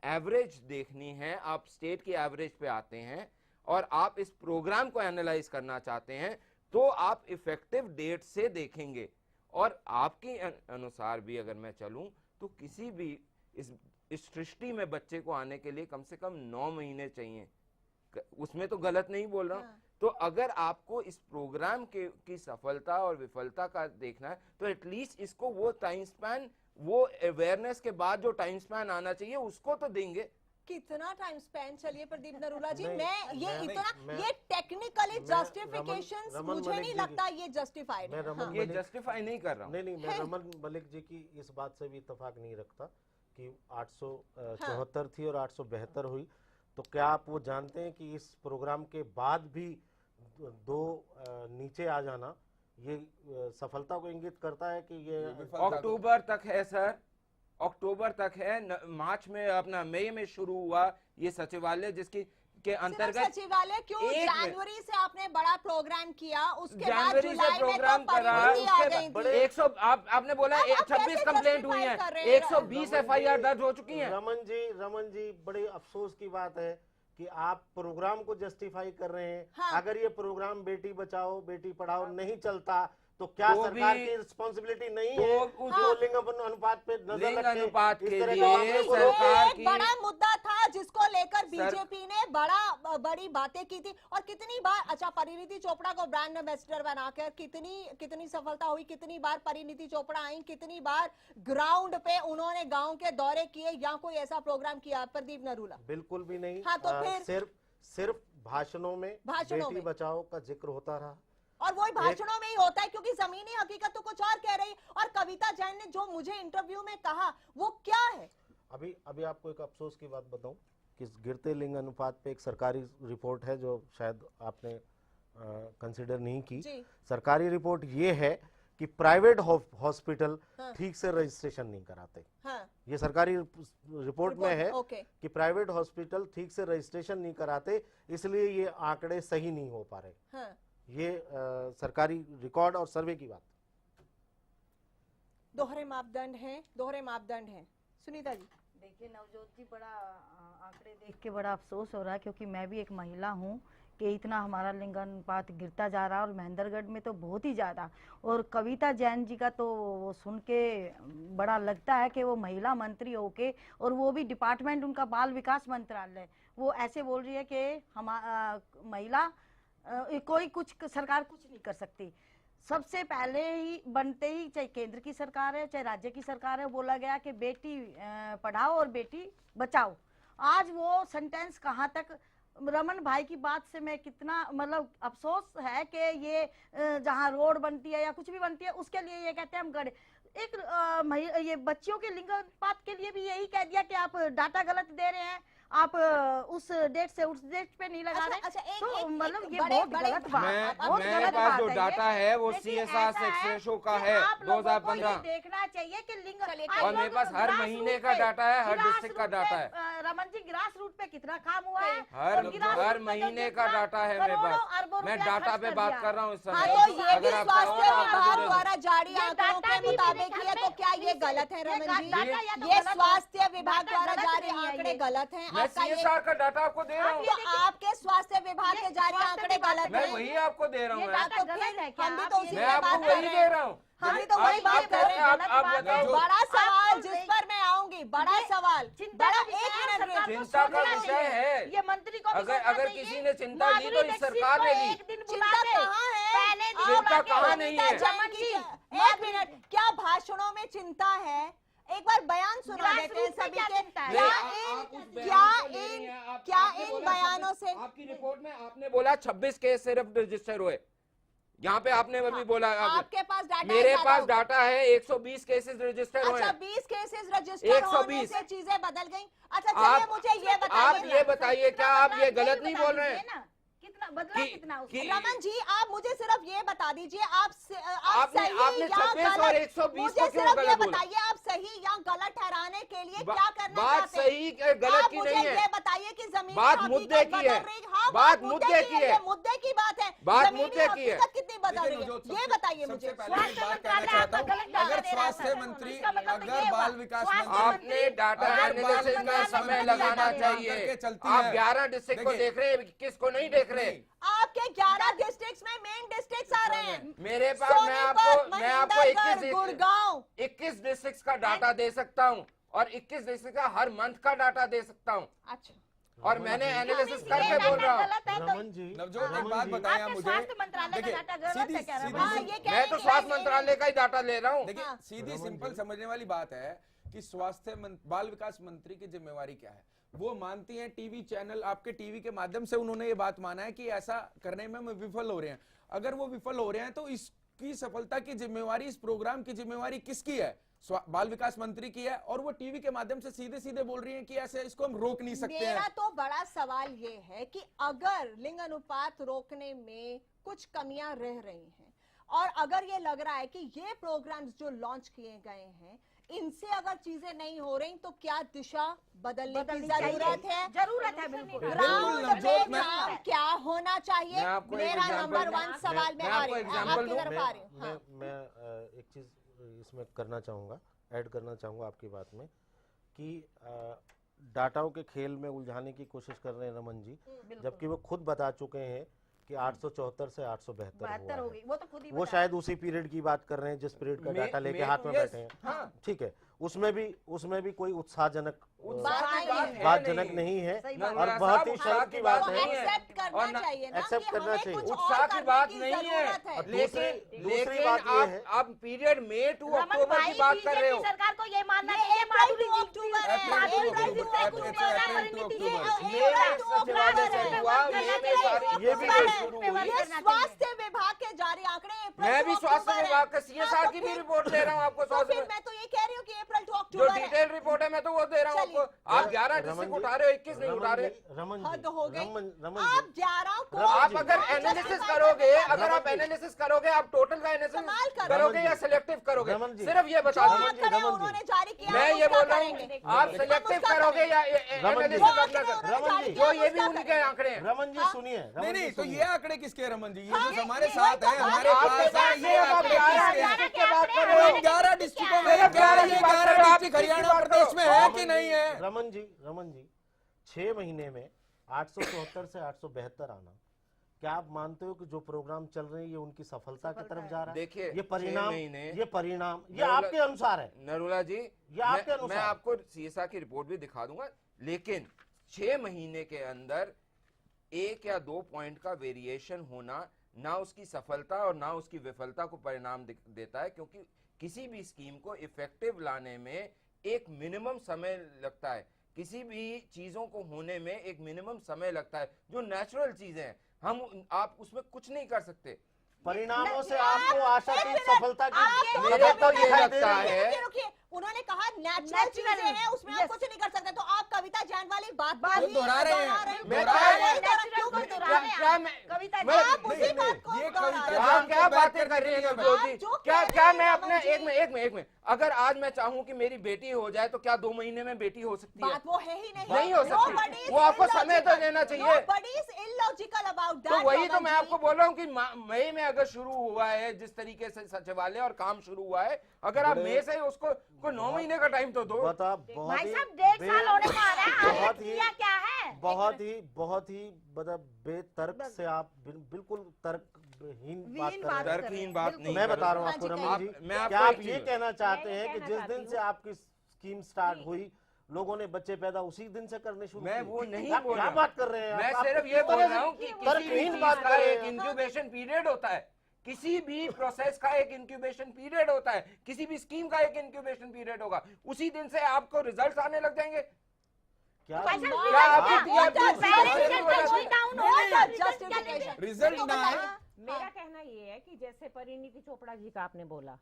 एवरेज देखनी है, आप स्टेट की एवरेज पे आते हैं और आप इस प्रोग्राम को एनालाइज करना चाहते हैं, तो आप इफेक्टिव डेट से देखेंगे। और आपके अनुसार भी अगर मैं चलूं तो किसी भी इस सृष्टि में बच्चे को आने के लिए कम से कम 9 महीने चाहिए, उसमें तो गलत नहीं बोल रहा हूं। तो अगर आपको इस प्रोग्राम की सफलता और विफलता का देखना है, तो एटलीस्ट इसको वो टाइम स्पैन, वो अवेयरनेस के बाद जो टाइम स्पैन आना चाहिए उसको तो देंगे। कितना टाइम स्पेन? चलिए प्रदीप नरूला जी, ये टेक्निकली जस्टिफिकेशंस मुझे नहीं लगता ये जस्टिफाइड है। ये जस्टिफाई नहीं कर रहा हूं। नहीं, मैं रमन मलिक जी की इस बात से भी इत्तेफाक नहीं रखता कि 874 थी और 872 हुई। तो क्या आप वो जानते हैं कि इस प्रोग्राम के बाद भी 2 नीचे आ जाना ये सफलता को इंगित करता है कि ये अक्टूबर तक है सर, अक्टूबर तक है। मार्च में अपना मई में शुरू हुआ ये सचिवालय, जिसके के अंतर्गत सचिवालय क्यों जनवरी से आपने बड़ा प्रोग्राम किया, उसके बाद जनवरी से प्रोग्राम करा, आपने बोला 26 कंप्लेंट हुई है, 120 FIR दर्ज हो चुकी है। रमन जी बड़े अफसोस की बात है कि आप प्रोग्राम को जस्टिफाई कर रहे हैं। हाँ। अगर ये प्रोग्राम बेटी बचाओ बेटी पढ़ाओ नहीं चलता तो क्या सरकार की रिस्पॉन्सिबिलिटी नहीं है जो लिंग अनुपात पे नजर अनुपात के लिए सरकार की बड़ा मुद्दा था जिसको लेकर बीजेपी ने बड़ी बातें की थी। और कितनी बार, अच्छा, परिणीति चोपड़ा को ब्रांड एम्बेसडर बनाकर कितनी सफलता हुई, कितनी बार परिणीति चोपड़ा आई, कितनी बार ग्राउंड पे उन्होंने गाँव के दौरे किए, यहाँ कोई ऐसा प्रोग्राम किया? प्रदीप नरूला बिल्कुल भी नहीं। हाँ, तो फिर सिर्फ भाषणों में बेटी बचाओ का जिक्र होता रहा, और वही भाषणों में ही होता है क्योंकि जमीनी हकीकत तो कुछ और कह रही। और कविता जैन ने जो मुझे इंटरव्यू में कहा वो क्या है? अभी आपको एक अफसोस की बात बताऊं, कि गिरते लिंग अनुपात पे एक सरकारी रिपोर्ट है जो शायद आपने कंसिडर नहीं की। सरकारी रिपोर्ट ये है कि प्राइवेट हॉस्पिटल ठीक से रजिस्ट्रेशन नहीं कराते। ये सरकारी रिपोर्ट में है कि प्राइवेट हॉस्पिटल ठीक से रजिस्ट्रेशन नहीं कराते, इसलिए ये आंकड़े सही नहीं हो पा रहे। ये सरकारी रिकॉर्ड और सर्वे की बात। दोहरे मापदंड हैं। सुनीता जी। देखिए नवजोत जी, बड़ा आंकड़े देख के बड़ा अफसोस हो रहा है, क्योंकि मैं भी एक महिला हूँ कि इतना हमारा लिंगानुपात गिरता जा रहा है और महेंद्रगढ़ में तो बहुत ही ज़्यादा। और कविता जैन जी का तो वो सुन के बड़ा लगता है कि वो महिला मंत्री होके, और वो भी डिपार्टमेंट उनका बाल विकास मंत्रालय, वो ऐसे बोल रही है कि हम महिला कोई कुछ सरकार कुछ नहीं कर सकती। सबसे पहले ही बनते ही, चाहे केंद्र की सरकार है चाहे राज्य की सरकार है, बोला गया कि बेटी पढ़ाओ और बेटी बचाओ। आज वो सेंटेंस कहाँ तक, रमन भाई की बात से मैं कितना मतलब अफसोस है कि ये जहाँ रोड बनती है या कुछ भी बनती है उसके लिए ये कहते हैं हम गड़े। एक ये बच्चियों के लिंग अनुपात के लिए भी यही कह दिया कि आप डाटा गलत दे रहे हैं, आप उस डेट से उस डेट पे नहीं लगा रहे। तो मतलब ये बहुत गलत बात है। मेरे पास जो डाटा है वो CSR सेक्शो का है 2015। देखना चाहिए कि लिंग, और मेरे पास हर महीने का डाटा है, हर डिस्ट्रिक्ट का डाटा है। रमन जी, ग्रास रूट पे कितना काम हुआ है? हर महीने का डाटा है मेरे पास। मैं डाटा पे बात कर रहा हूँ इस समय। अगर आप स्वास्थ्य विभाग द्वारा जारी आंकड़ों के मुताबिक है तो क्या ये गलत है रमन जी? ये स्वास्थ्य विभाग द्वारा जारी आंकड़े गलत हैं? मैं CSR का डाटा आपको दे रहा हूँ। आपके स्वास्थ्य विभाग के जारी आंकड़े गलत हैं। मैं वही आपको दे रहा हूँ। हम भी तो उसी मैं आपको वही दे रहा हूँ। हम भी तो वही बात कर रहे हैं। बड़ा सवाल जिस पर मैं आऊंगी, बड़ा सवाल, बड़ा एक मिनट, चिंता का विषय है। ये मंत्री को अगर किसी ने चिंता ली तो इस सरकार ने ली। चिंता कहाँ है? चिंता कहाँ नहीं है? एक मिनट, क्या भाषणों में चिंता है? एक बार बयान सुना देते हैं सभी के। क्या इन बयानों से? आपकी रिपोर्ट में आपने बोला 26 केस सिर्फ रजिस्टर हुए। यहाँ पे आपने अभी बोला आपके पास डाटा, मेरे पास डाटा है 120 केसेस रजिस्टर हुए। अच्छा, 20 केसेस रजिस्टर होने से चीजें बदल गई। अच्छा चलिए, मुझे ये बताइए, आप ये बताइए, क्या आप ये गलत नहीं बोल रहे हैं? बदला कितना रमन जी, आप मुझे सिर्फ ये बता दीजिए, आप आपने 26 और 120 मुझे सिर्फ ये बताइए, आप सही या गलत ठहराने के लिए क्या करना बात चाहते हैं? सही गलत की नहीं है। ये बताइए कि जमीन बात मुद्दे की है। बात मुद्दे की है। मुद्दे की बात है। बात मुद्दे की है। कितनी बदल रही है ये बताइए मुझे। अगर स्वास्थ्य मंत्री, अगर बाल विकास मंत्री, आपने डाटा एनालिसिस में समय लगाना चाहिए। आप 11 डिस्ट्रिक्ट को देख रहे हैं, किसको नहीं देख रहे? आपके 11 डिस्ट्रिक्ट्स में मेन डिस्ट्रिक्ट्स आ रहे हैं। मेरे पास मैं आपको 21 डिस्ट्रिक्ट्स का डाटा दे सकता हूँ और 21 डिस्ट्रिक्ट का हर मंथ का डाटा दे सकता हूँ। अच्छा, और मैंने एनालिसिस करके बोल रहा हूँ। नवजोत, एक बात बताएं आप मुझे। मैं तो स्वास्थ्य मंत्रालय का ही डाटा ले रहा हूँ। देखिए, सीधी सिंपल समझने वाली बात है कि स्वास्थ्य बाल विकास मंत्री की जिम्मेवारी क्या है। वो मानती हैं, टीवी चैनल, आपके टीवी के माध्यम से उन्होंने ये बात माना है कि ऐसा करने में विफल हो रहे हैं। अगर वो विफल हो रहे हैं तो इसकी सफलता की जिम्मेवारी, इस प्रोग्राम की जिम्मेवारी किसकी है? बाल विकास मंत्री की है। और वो टीवी के माध्यम से सीधे सीधे बोल रही हैं कि ऐसे इसको हम रोक नहीं सकते हैं। मेरा तो बड़ा सवाल ये है कि अगर लिंग अनुपात रोकने में कुछ कमियां रह रही हैं और अगर ये लग रहा है कि ये प्रोग्राम्स जो लॉन्च किए गए हैं इनसे अगर चीजें नहीं हो रही तो क्या दिशा बदलने की जरूरत है? जरूरत है, बिल्कुल। ग्राउंड में काम क्या होना चाहिए? मेरा नंबर 1 सवाल में आ रही हूँ, आपकी तरफ आ रही हूँ। मैं एक चीज इसमें करना चाहूंगा, ऐड करना चाहूंगा आपकी बात में कि डाटाओं के खेल में उलझाने की कोशिश कर रहे हैं रमन जी, जबकि वो खुद बता चुके हैं कि 874 से 872 हो गई। वो शायद उसी पीरियड की बात कर रहे हैं जिस पीरियड का डाटा लेके हाथ में बैठे हैं। ठीक है, उसमें भी कोई उत्साहजनक बातजनक नहीं है और बहुत ही शर्म की बात है। एक्सेप्ट करना चाहिए। उत्साह की बात नहीं है, लेकिन दूसरी बात ये है, आप पीरियड मई टू अक्टूबर की बात कर रहे हो। सरकार को ये मानना चाहिए स्वास्थ्य विभाग के जारी आंकड़े। मैं भी स्वास्थ्य विभाग का CSR की भी रिपोर्ट दे रहा हूँ आपको। मैं तो ये कह रही हूँ कि अप्रैल टू अक्टूबर जो डिटेल रिपोर्ट है मैं तो वो दे रहा हूँ आपको। आप 11 डिस्ट्रिक्ट उठा रहे हो, 21 नहीं उठा रहे। हद हो गई। आप 11 को आप अगर एनालिसिस करोगे, अगर आप एनालिसिस करोगे, आप टोटल का एनालिसिस करोगे या सिलेक्टिव करोगे, सिर्फ ये बता दीजिए। उन्होंने जारी किया मैं ये बोल रहा हूँ, आप सिलेक्टिव करोगे या एनालिसिस अपना करोगे, जो ये भी उनके आंकड़े हैं। रमन जी सुनिए, नहीं तो ये आंकड़े किसके रमन जी? ये जो हमारे साथ है, हमारे पास है, ये आंकड़े 11 डिस्ट्रिक्टों में 11 डिस्ट्रिक्ट हरियाणा प्रदेश में है कि नहीं है? रमन जी 6 महीने में 874 से 872 आना, क्या आप मानते हो कि जो प्रोग्राम चल रहे हैं ये उनकी सफलता की तरफ जा रहा है? देखिए ये परिणाम ये आपके अनुसार है नरूला जी, ये आपके अनुसार। मैं आपको सीएसआर की रिपोर्ट भी दिखा दूंगा, लेकिन 6 महीने के अंदर 1 या 2 पॉइंट का वेरिएशन होना ना उसकी सफलता और ना उसकी विफलता को परिणाम देता है, क्योंकि किसी भी स्कीम को इफेक्टिव लाने में एक मिनिमम समय लगता है। किसी भी चीजों को होने में एक मिनिमम समय लगता है, जो नेचुरल चीजें हैं, आप उसमें कुछ नहीं कर सकते। परिणामों से आपको आशातीत सफलता की मेरे तो ये लगता है, उन्होंने कहा नेचुरल चीजें हैं, उसमें आप कुछ नहीं कर सकते। तो आप कविता जैन वाली बात दोहरा रहे हैं। क्या बातें कर रही है ज्योति? क्या मैं अपने एक में अगर आज मैं चाहूँ कि मेरी बेटी हो जाए तो क्या 2 महीने में बेटी हो सकती है? बात वो है ही नहीं हो सकती। वो आपको समय तो देना चाहिए। तो वही तो मैं आपको बोल रहा हूँ कि मई में अगर शुरू हुआ है जिस तरीके से सचिवालय और काम शुरू हुआ है, अगर आप मई से उसको 9 महीने का टाइम तो दो। भाई साहब 1.5 साल होने को आ रहा है, क्या है? बहुत ही मतलब बेतर्क से आप बिल्कुल तर्कहीन बात नहीं। मैं बता रहा हूँ आपको रमन जी, क्या आप ये कहना चाहते हैं कि जिस दिन से आपकी स्कीम स्टार्ट हुई लोगों ने बच्चे पैदा उसी दिन से करने शुरू? मैं वो नहीं बोल रहा, क्या बात कर रहे हैं? मैं सिर्फ ये बोल रहा हूँ कि तर्कहीन बात का एक इंक्यूबेशन पीरियड होता है। किसी भी प्रोसेस का एक इंक्यूबेशन पीरियड होता है, किसी भी स्कीम का एक इंक्यूबेशन पीरियड होगा। उसी दिन से आपको रिजल्ट्स आने लग जाएंगे। रिजल्ट ना है। मेरा कहना ये है कि जैसे परिणीति चोपड़ा जी का आपने बोला,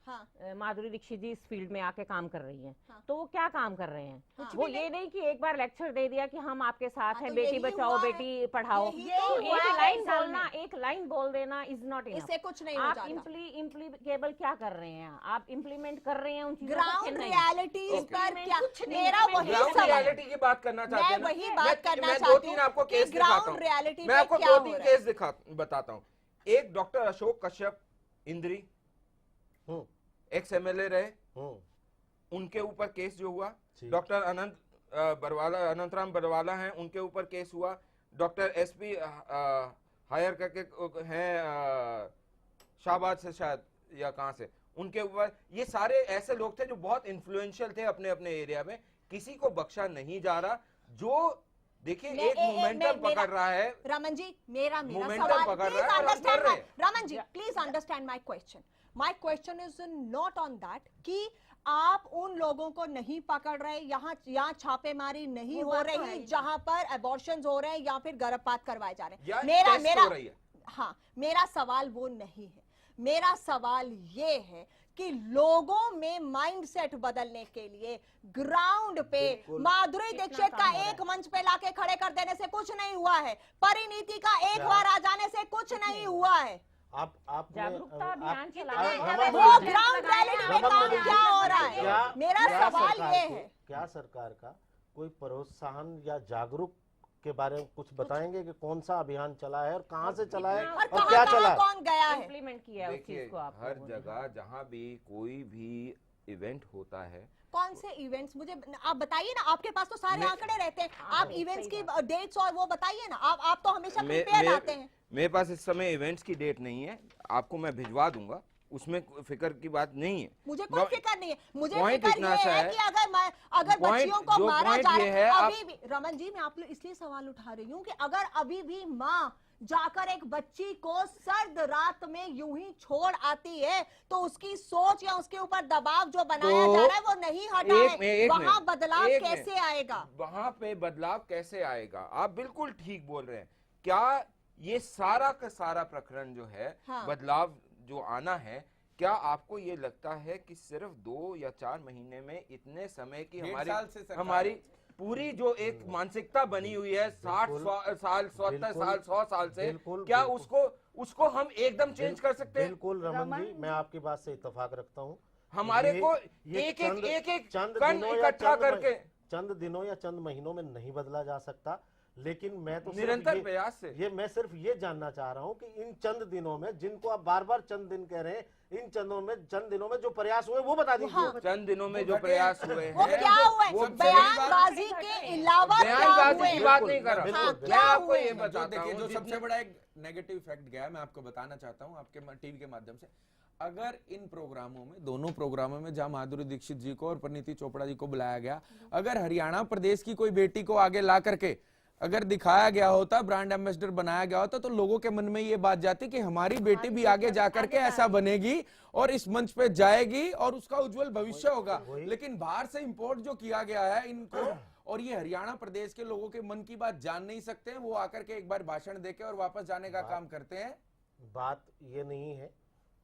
माधुरी दीक्षित जी इस फील्ड में आके काम कर रही हैं, तो वो क्या काम कर रहे हैं? वो ये नहीं कि एक बार लेक्चर दे दिया कि हम आपके साथ हैं, बेटी बचाओ बेटी पढ़ाओ, तो एक लाइन बोल देना इज नॉट इनफ। इससे कुछ नहीं आप इम्प्लीकेबल क्या कर रहे हैं? आप इम्प्लीमेंट कर रहे हैं उन चीजों ग्राउंड रियलिटीज पर क्या? मेरा वही रियलिटी की बात करना चाहते हैं, वही बात करना चाहती हूँ। 2-3 आपको केस दिखाता हूँ, मैं आपको 2-3 केस बताता हूँ। एक डॉक्टर अशोक कश्यप इंद्री एक्स MLA रहे, उनके ऊपर केस जो हुआ। डॉक्टर अनंतराम बरवाला हैं, उनके ऊपर केस हुआ। डॉक्टर SP हायर करके हैं शाहबाद से शायद या कहां से, उनके ऊपर। ये सारे ऐसे लोग थे जो बहुत इन्फ्लुएंशियल थे अपने अपने एरिया में, किसी को बख्शा नहीं जा रहा। जो देखिए एक मोमेंटम पकड़ रहा है रमन जी, मेरा मोमेंटम पकड़ रहा है और आप कर रहे हैं। Raman ji please understand my question is not on that कि आप उन लोगों को नहीं पकड़ रहे, यहाँ छापेमारी नहीं हो रही जहां पर अबॉर्शंस हो रहे हैं या फिर गर्भपात करवाए जा रहे हैं। मेरा सवाल वो नहीं है। मेरा सवाल ये है कि लोगों में माइंडसेट बदलने के लिए ग्राउंड पे माधुरी दीक्षित का एक मंच पे लाके खड़े कर देने से कुछ नहीं हुआ है, परिणीति का एक बार आ जाने से कुछ नहीं हुआ है। आप जागरूकता अभियान चला वो ग्राउंड रियलिटी में काम क्या हो रहा है? मेरा सवाल ये है, क्या सरकार का कोई प्रोत्साहन या जागरूक के बारे में कुछ बताएंगे कि कौन सा अभियान चला है और कहां से चला है और क्या चला है? कौन गया है? इम्प्लीमेंट किया है उस चीज को। आप हर जगह जहां भी कोई भी इवेंट होता है, कौन से इवेंट्स मुझे आप बताइए ना, आपके पास तो सारे आंकड़े रहते हैं, आप इवेंट्स की डेट्स और वो बताइए ना। आप तो हमेशा प्रिपेयर आते हैं। मेरे पास इस समय इवेंट्स की डेट नहीं है, आपको मैं भिजवा दूंगा, उसमें फिक्र की बात नहीं है। मुझे कोई फिक्र नहीं है, मुझे फिक्र ये है कि अगर बच्चियों को मारा जा रहा है अभी भी। रमन जी मैं आप लोग इसलिए सवाल उठा रही हूँ कि अगर अभी भी माँ जाकर एक बच्ची को सर्द रात में यूं ही छोड़ आती है तो उसकी सोच या उसके ऊपर दबाव जो बनाया जा रहा है वो नहीं हटा है, वहाँ बदलाव कैसे आएगा? वहाँ पे बदलाव कैसे आएगा? आप बिल्कुल ठीक बोल रहे हैं। क्या ये सारा का सारा प्रकरण जो है बदलाव जो आना है, क्या आपको ये लगता है कि सिर्फ 2 या 4 महीने में इतने समय की 1.5 साल से सरकार हमारी पूरी जो एक मानसिकता बनी हुई है 60 साल 70 साल 100 साल से, क्या उसको हम एकदम चेंज कर सकते हैं? बिल्कुल रमन जी, मैं आपकी बात से इत्तेफाक रखता हूँ। हमारे को एक कण इकट्ठा करके चंद दिनों या चंद महीनों में नहीं बदला जा सकता, लेकिन मैं तो निरंतर प्रयास से मैं सिर्फ ये जानना चाह रहा हूँ कि इन चंद दिनों में, जिनको आप बार बार चंद दिन कह रहे हैं, इन चंद दिनों में जो प्रयास हुए वो बता दीजिए। चंद दिनों में जो प्रयास हुए वो क्या हुए? बयानबाजी के अलावा बयानबाजी की बात नहीं कर रहा, मैं आपको ये बताता हूँ। जो सबसे बड़ा एक नेगेटिव इफेक्ट गया, मैं आपको बताना चाहता हूँ आपके टीवी के माध्यम से, अगर इन प्रोग्रामों में, दोनों प्रोग्रामों में जहां माधुरी दीक्षित जी को और परिणीति चोपड़ा जी को बुलाया गया, अगर हरियाणा प्रदेश की कोई बेटी को आगे ला करके अगर दिखाया गया होता, ब्रांड एम्बेसडर बनाया गया होता, तो लोगों के मन में ये बात जाती कि हमारी बेटी भी आगे जाकर के ऐसा बनेगी और इस मंच पे जाएगी और उसका उज्जवल भविष्य होगा। लेकिन बाहर से इंपोर्ट जो किया गया है इनको, और ये हरियाणा प्रदेश के लोगों के मन की बात जान नहीं सकते हैं, वो आकर के एक बार भाषण देके और वापस जाने का काम करते हैं। बात ये नहीं है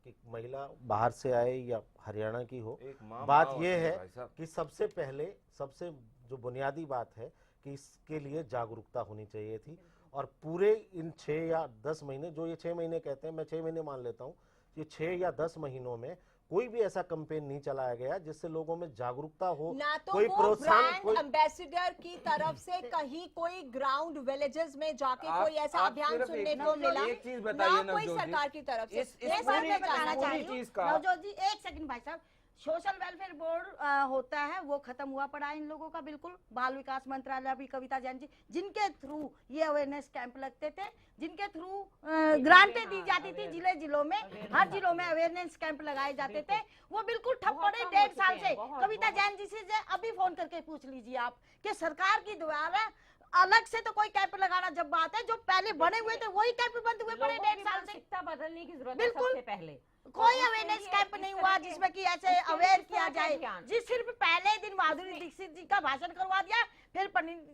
कि महिला बाहर से आए या हरियाणा की हो, बात ये है कि सबसे पहले, सबसे जो बुनियादी बात है कि इसके लिए जागरूकता होनी चाहिए थी। और पूरे इन 6 या 10 महीने, जो ये 6 महीने कहते हैं, मैं 6 महीने मान लेता हूँ, ये 6 या 10 महीनों में कोई भी ऐसा कैंपेन नहीं चलाया गया जिससे लोगों में जागरूकता हो, ना तो कोई प्रोत्साहन, कोई एम्बेसडर की तरफ से कहीं कोई ग्राउंड विलेजेस में जाके कोई ऐसा अभियान सुनने को मिला, ना कोई सरकार की तरफ से। एक बात मैं बताना चाह रही हूँ नवजोत जी, एक सेकंड भाई साहब, सोशल वेलफेयर बोर्ड होता है, वो खत्म हुआ पड़ा है इन लोगों का बिल्कुल। बाल विकास मंत्रालय अभी कविता जैन जी, जिनके थ्रू ये अवेयरनेस कैंप लगते थे, जिनके थ्रू ग्रांटें दी जाती थी जिलों में, हर जिलों में अवेयरनेस कैंप लगाए जाते थे, वो बिल्कुल ठप पड़े 1.5 साल से। कविता जैन जी से अभी फोन करके पूछ लीजिए आप कि सरकार की द्वारा अलग से तो कोई कैंप लगाना जब बात है, जो पहले बने हुए थे वही कैंप बंद हुए पड़े 1.5 साल से। बदलने की जरूरत है सबसे पहले। कोई अवेयरनेस कैंप नहीं हुआ जिसमें कि ऐसे अवेयर किया जाए, जिस सिर्फ पहले दिन माधुरी दीक्षित जी का भाषण करवा दिया, फिर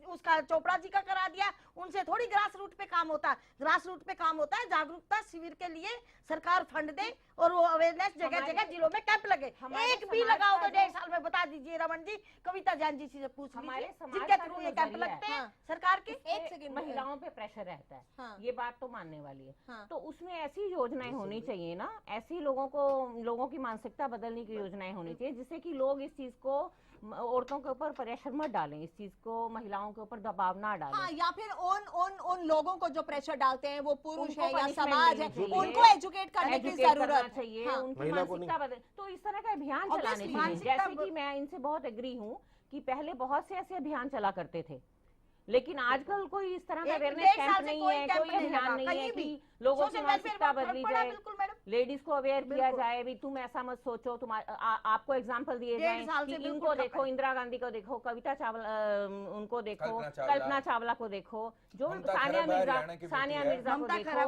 उसका चोपड़ा जी का करा दिया। उनसे थोड़ी ग्रास रूट पे काम होता है, ग्रास रूट पे काम होता है जागरूकता शिविर के लिए सरकार फंड दे और वो अवेयरनेस जगह जगह जिलों में कैंप लगे। एक भी लगाओ तो 1.5 साल में बता दीजिए रमन जी, कविता जैन जी से पूछ लीजिए जिनके थ्रू ये कैंप लगते हैं सरकार के। एक सेकंड, महिलाओं पे प्रेशर रहता है, ये बात तो मानने वाली है, तो उसमें ऐसी योजनाएं होनी चाहिए ना, ऐसी लोगों की मानसिकता बदलने की योजनाएं होनी चाहिए जिससे कि लोग इस चीज को, औरतों के ऊपर प्रेशर मत डालें, इस चीज को महिलाओं के ऊपर दबाव ना डालें। हाँ, या फिर उन लोगों को जो प्रेशर डालते हैं वो पुरुष है या समाज है, उनको एजुकेट करने की जरूरत चाहिए। उनकी मानसिकता बदल, तो इस तरह का अभियान चलाने चाहिए। जैसे कि मैं इनसे बहुत एग्री हूँ कि पहले बहुत से ऐसे अभियान चला करते थे, लेकिन आजकल कोई इस तरह का अवेयरनेस कैंप नहीं है, कोई अभियान नहीं है कि लोगों की मानसिकता बदली जाए, लेडीज को अवेयर किया जाए, भी तुम ऐसा मत सोचो, तुम आपको एग्जांपल दिए जाए कि इनको देखो, इंदिरा गांधी को देखो, कविता चावला उनको देखो, कल्पना चावला को देखो, जो सानिया मिर्जा को देखो,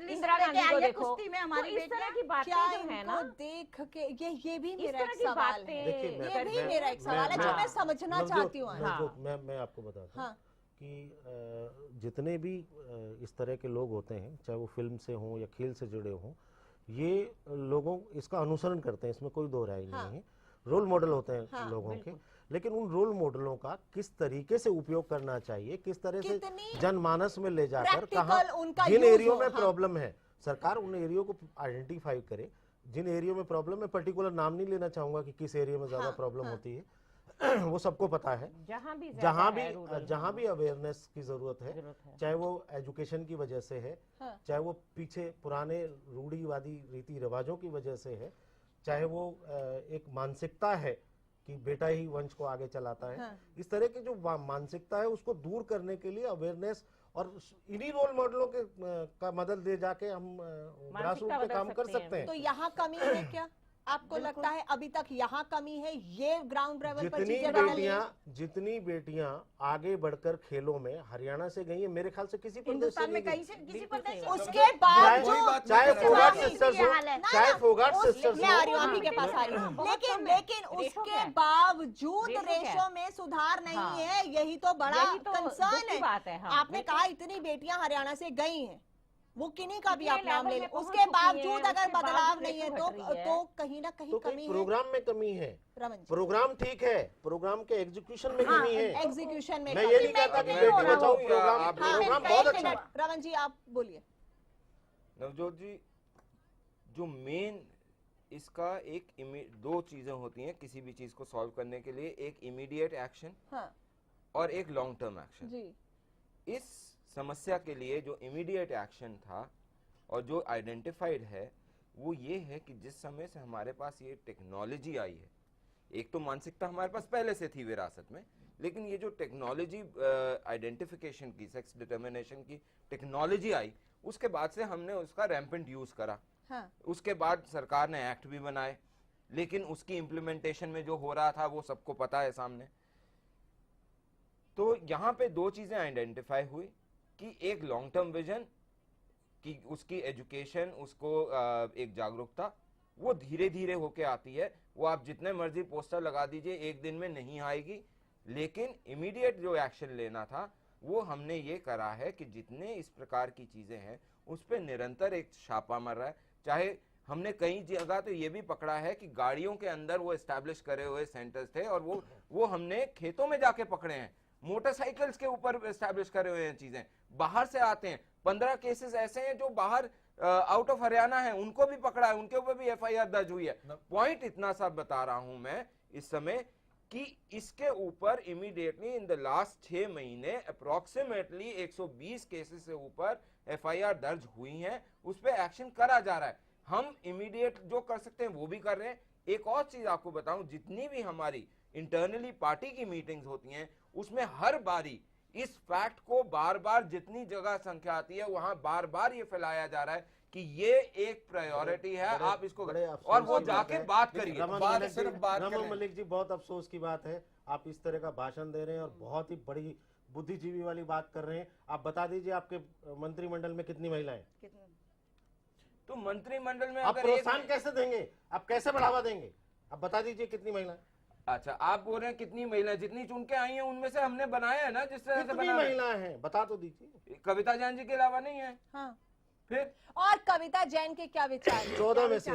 इंदिरा गांधी को देखो, तो इस तरह की बातें जो है ना, देख के ये भी मेरा एक सवाल है, ये भी मेरा एक सवाल है जो मैं समझना चाहती हूँ। मैं आपको बताता हूँ कि जितने भी इस तरह के लोग होते हैं, चाहे वो फिल्म से हों या खेल से जुड़े हों, ये लोगों इसका अनुसरण करते हैं, इसमें कोई दो राय नहीं है, रोल मॉडल होते हैं लोगों के। लेकिन उन रोल मॉडलों का किस तरीके से उपयोग करना चाहिए, किस तरह से जनमानस में ले जाकर, कहाँ जिन एरियो में प्रॉब्लम है, सरकार उन एरियो को आइडेंटिफाई करे। जिन एरियो में प्रॉब्लम है, पर्टिकुलर नाम नहीं लेना चाहूंगा कि किस एरिया में ज्यादा प्रॉब्लम होती है, वो सबको पता है। जहाँ भी अवेयरनेस की जरूरत है, चाहे वो एजुकेशन की वजह से है, चाहे वो पीछे पुराने रूढ़िवादी रीति रिवाजों की वजह से है, चाहे वो एक मानसिकता है कि बेटा ही वंश को आगे चलाता है, इस तरह की जो मानसिकता है उसको दूर करने के लिए अवेयरनेस और इन्हीं रोल मॉडलों के का मदद ले जाके हम ग्रास रूट पे काम कर सकते हैं। तो यहाँ कमी है क्या आपको लगता है? अभी तक यहाँ कमी है, ये ग्राउंड लेवल पर जितनी बेटियां आगे बढ़कर खेलों में हरियाणा से गई है, मेरे ख्याल से किसी हिंदुस्तान में कहीं से किसी प्रदेश से, उसके बावजूद चाहे फोगाट सिस्टर्स हो, चाहे फोगाट सिस्टर्स मैं आ रही हूँ, आप ही के पास आ रही हूँ, लेकिन उसके बावजूद रेशो में सुधार नहीं है, यही तो बड़ा कंसर्न है। आपने कहा इतनी बेटियां हरियाणा से गई हैं, वो किन्हीं का भी ये आप नाम level ले में लें, पहुंच उसके चुकी बावजूद है, अगर उसके बदलाव बावजूद नहीं है रेशो घट रही है। तो कहीं ना कहीं तो कमी कहीं है। प्रोग्राम में कमी है। रमन जी, प्रोग्राम ठीक है, प्रोग्राम के एग्जीक्यूशन में हाँ, कमी है। एग्जीक्यूशन में मैं कमी ये नहीं है। कहता कि नहीं बेटी हो रहा बचाओ वो। प्रोग्राम हाँ, प्रोग्राम एक बहुत अच्छा मिनट, रमन जी आप बोलिए। नवजोत जी, जो मेन इसका दो चीजें होती हैं किसी भी चीज को सॉल्व करने के लिए, एक इमीडिएट एक्शन हाँ, और एक लॉन्ग टर्म एक्शन। जी, इस समस्या के लिए जो इमीडिएट एक्शन था और जो आइडेंटिफाइड है वो ये है कि जिस समय से हमारे पास ये टेक्नोलॉजी आई है, एक तो मानसिकता हमारे पास पहले से थी विरासत में, लेकिन ये जो टेक्नोलॉजी आइडेंटिफिकेशन की, सेक्स डिटर्मिनेशन की टेक्नोलॉजी आई, उसके बाद से हमने उसका रैम्पेंट यूज करा। हाँ, उसके बाद सरकार ने एक्ट भी बनाए, लेकिन उसकी इम्प्लीमेंटेशन में जो हो रहा था वो सबको पता है सामने। तो यहाँ पे दो चीजें आइडेंटिफाई हुई कि एक लॉन्ग टर्म विजन कि उसकी एजुकेशन, उसको एक जागरूकता वो धीरे धीरे होके आती है। वो आप जितने मर्जी पोस्टर लगा दीजिए, एक दिन में नहीं आएगी। लेकिन इमीडिएट जो एक्शन लेना था वो हमने ये करा है कि जितने इस प्रकार की चीजें हैं उस पर निरंतर एक छापा मर रहा है। चाहे हमने कई जगह तो ये भी पकड़ा है कि गाड़ियों के अंदर वो एस्टैब्लिश करे हुए सेंटर्स थे और वो हमने खेतों में जाके पकड़े हैं। मोटरसाइकिल्स के ऊपर एस्टैब्लिश करे हुए हैं चीजें, बाहर से आते हैं। 15 केसेस ऐसे हैं जो बाहर आउट ऑफ हरियाणा है, उनको भी पकड़ा है, उनके ऊपर भी एफआईआर दर्ज हुई है। पॉइंट इतना सा बता रहा हूं मैं इस समय कि इसके ऊपर इमीडिएटली इन द लास्ट 6 महीने अप्रोक्सीमेटली 120 केसेस से ऊपर एफआईआर दर्ज हुई हैं, उस पर एक्शन करा जा रहा है। हम इमीडिएट जो कर सकते हैं वो भी कर रहे हैं। एक और चीज आपको बताऊं, जितनी भी हमारी इंटरनली पार्टी की मीटिंग्स होती हैं उसमें हर बारी इस फैक्ट को बार बार जितनी जगह संख्या आती है वहां बार बार ये फैलाया जा रहा है कि ये एक प्रायोरिटी है, आप इसको और वो जाके बात करिए। रमन मलिक जी, बहुत अफसोस की बात है, आप इस तरह का भाषण दे रहे हैं और बहुत ही बड़ी बुद्धिजीवी वाली बात कर रहे हैं। आप बता दीजिए आपके मंत्रिमंडल में कितनी महिलाएं? तो मंत्रिमंडल में आप प्रोत्साहन कैसे देंगे, आप कैसे बढ़ावा देंगे, आप बता दीजिए कितनी महिलाएं? अच्छा, आप बोल रहे हैं कितनी महिलाएं? जितनी चुन के आई हैं उनमें से हमने बनाया है ना, जिस तरह से कितनी महिलाएं हैं बता तो दीजिए। कविता जैन जी के अलावा नहीं है। हाँ, फिर और कविता जैन के क्या विचार? 14 में से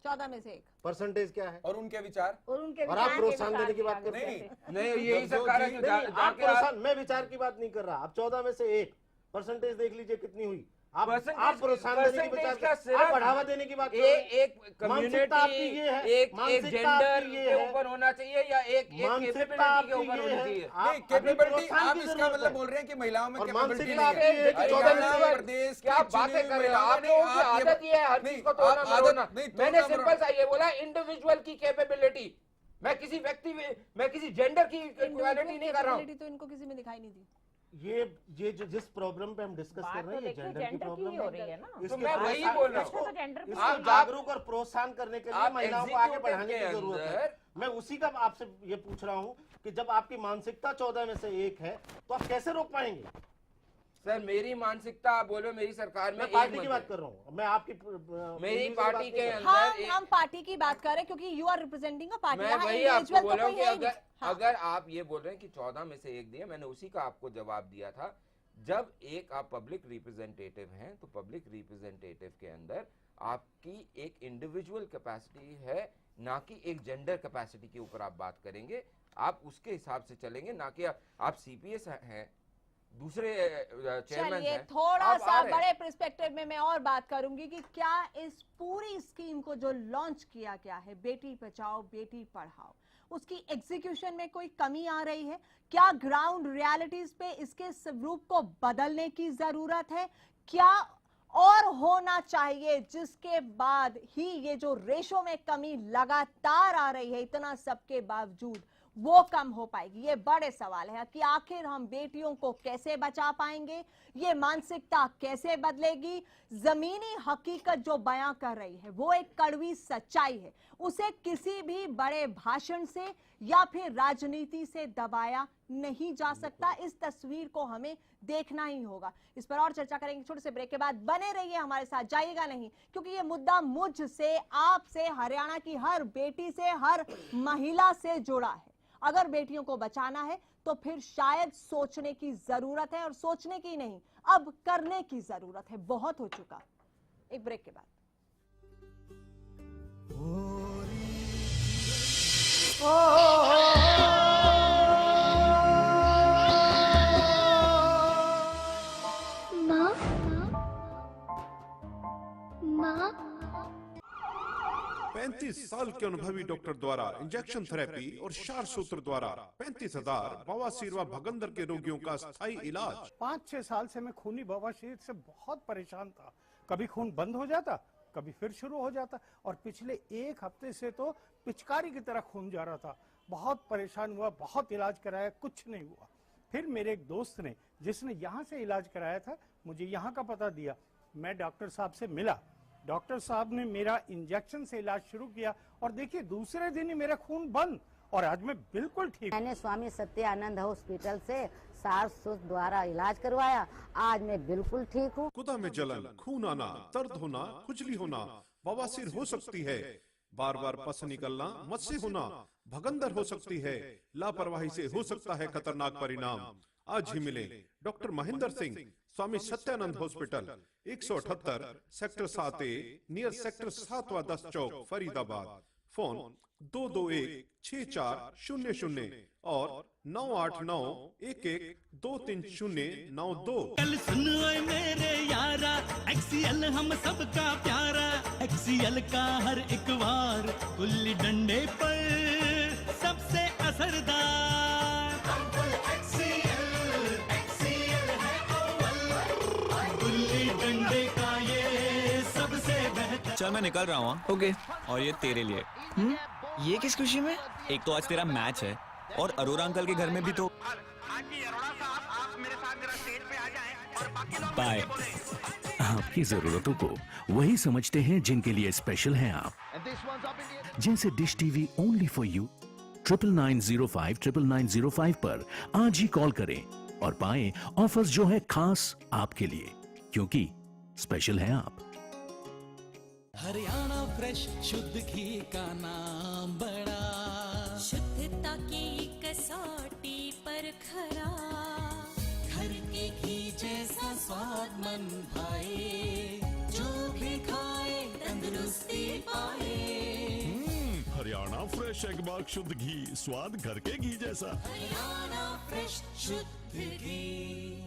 14 में से 1 परसेंटेज क्या है? और उनके विचार? और आप प्रोत्साहन देने की बात कर रहे हैं? नहीं, यही सरकार है जो आप प्रोत्साहन, मैं विचार की बात नहीं कर रहा। आप 14 में से 1 परसेंटेज देख लीजिए कितनी हुई। आप प्रोत्साहन देने की बात, आप बढ़ावा देने की बात, एक कम्युनिटी, एक जेंडर के ऊपर होना चाहिए या एक कैपेबिलिटी के ऊपर होनी चाहिए? नहीं, कैपेबिलिटी आप इसका मतलब बोल रहे हैं कि महिलाओं में कैपेबिलिटी नहीं है। प्रदेश क्या बातें कर रहे हैं आप? लोगों की आदत ये है हर चीज को तोड़ना मरोड़ना। मैंने सिंपल सा ये बोला, इंडिविजुअल की कैपेबिलिटी। मैं किसी व्यक्ति में, मैं किसी जेंडर की इक्वालिटी नहीं कर रहा हूँ। तो इनको किसी में दिखाई नहीं दी। ये जो जिस प्रॉब्लम पे हम डिस्कस कर रहे हैं, जेंडर की प्रॉब्लम हो रही है ना, तो मैं वही बोल रहा हूँ। इसको जागरूक और प्रोत्साहन करने के लिए महिलाओं को आगे बढ़ाने की जरूरत है। मैं उसी का आपसे ये पूछ रहा हूँ कि जब आपकी मानसिकता 14 में से 1 है तो आप कैसे रोक पाएंगे? सर, मेरी मानसिकता, आप बोलो मेरी सरकार में, मैं पार्टी की बात कर रहा हूँ, मैं आपकी मेरी पार्टी के अंदर हम पार्टी की बात कर रहे हैं क्योंकि you are representing a party. मैं वही आपको बोल रहा हूँ कि अगर आप ये बोल रहे हैं कि 14 में से 1 दिया, मैंने उसी का आपको जवाब दिया था। जब एक आप पब्लिक रिप्रेजेंटेटिव हैं तो पब्लिक रिप्रेजेंटेटिव के अंदर आपकी एक इंडिविजुअल कैपेसिटी है, ना कि एक जेंडर कैपेसिटी के ऊपर आप बात करेंगे। आप उसके हिसाब से चलेंगे, ना कि आप सीपीएस हैं, दूसरे चेयरमैन हैं। थोड़ा सा बड़े पर्सपेक्टिव में मैं और बात करूंगी कि क्या इस पूरी स्कीम को जो लॉन्च किया गया है, बेटी बचाओ बेटी पढ़ाओ, उसकी एग्जीक्यूशन में कोई कमी आ रही है? क्या ग्राउंड रियलिटीज पे इसके स्वरूप को बदलने की जरूरत है? क्या और होना चाहिए जिसके बाद ही ये जो रेशो में कमी लगातार आ रही है इतना सबके बावजूद वो कम हो पाएगी? ये बड़े सवाल है कि आखिर हम बेटियों को कैसे बचा पाएंगे, ये मानसिकता कैसे बदलेगी? जमीनी हकीकत जो बयां कर रही है वो एक कड़वी सच्चाई है, उसे किसी भी बड़े भाषण से या फिर राजनीति से दबाया नहीं जा सकता। इस तस्वीर को हमें देखना ही होगा। इस पर और चर्चा करेंगे छोटे से ब्रेक के बाद। बने रहिए हमारे साथ, जाइएगा नहीं, क्योंकि ये मुद्दा मुझसे, आपसे, हरियाणा की हर बेटी से, हर महिला से जुड़ा है। अगर बेटियों को बचाना है तो फिर शायद सोचने की जरूरत है, और सोचने की नहीं, अब करने की जरूरत है। बहुत हो चुका। एक ब्रेक के बाद। माँ, माँ 35 साल के अनुभवी डॉक्टर द्वारा इंजेक्शन थेरेपी और क्षार सूत्र द्वारा 35,000 बवासीर व भगंदर के रोगियों का स्थायी इलाज। 5-6 साल से मैं खूनी बवासीर से बहुत परेशान था। कभी खून बंद हो जाता, कभी फिर शुरू हो जाता, और पिछले 1 हफ्ते से तो पिचकारी की तरह खून जा रहा था। बहुत परेशान हुआ, बहुत इलाज कराया, कुछ नहीं हुआ। फिर मेरे एक दोस्त ने, जिसने यहाँ से इलाज कराया था, मुझे यहाँ का पता दिया। मैं डॉक्टर साहब से मिला, डॉक्टर साहब ने मेरा इंजेक्शन से इलाज शुरू किया, और देखिए दूसरे दिन ही मेरा खून बंद, और आज मैं बिल्कुल ठीक। मैंने स्वामी सत्यानंद हॉस्पिटल से क्षार सूत्र द्वारा इलाज करवाया, आज मैं बिल्कुल ठीक हूँ। गुदा में जलन, खून आना, दर्द होना, खुजली होना, बवासीर हो सकती है, बार बार पस निकलना, मत से होना, भगंदर हो सकती है, लापरवाही से हो सकता है खतरनाक परिणाम। आज ही मिले doctor Mahendra Singh, Swami Satyanand hospital, 178 sector 7A, near sector 7-10 Chowk, Faridabad. Phone 221-6400 और 989-11-23092। कल सुन ओए मेरे यारा, एक्सीएल हम सबका प्यारा, एक्सीएल का हर एक वार गुल्ली डंडे पर सबसे असरदार। एक्सीएल है अव्वल, गुल्ली डंडे का ये सबसे बेहतर। चल मैं निकल रहा हूँ। ओके। और ये तेरे लिए। ये किस खुशी में? एक तो आज तेरा मैच है, और अरोरा अंकल के घर में भी तो। बाय। आपकी जरूरतों को वही समझते हैं जिनके लिए स्पेशल हैं आप, जैसे dish TV only for you. 9905 पर आज ही कॉल करें और पाएं ऑफर्स जो है खास आपके लिए, क्योंकि स्पेशल हैं आप। हरियाणा फ्रेश शुद्ध घी का नाम बड़ा, शुद्धता की कसौटी पर खरा, घर के घी जैसा स्वाद मन भाए, जो भी खाए तंदुरुस्ती पाए। हरियाणा फ्रेश एगबाग शुद्ध घी, स्वाद घर के घी जैसा। हरियाणा फ्रेश शुद्ध घी।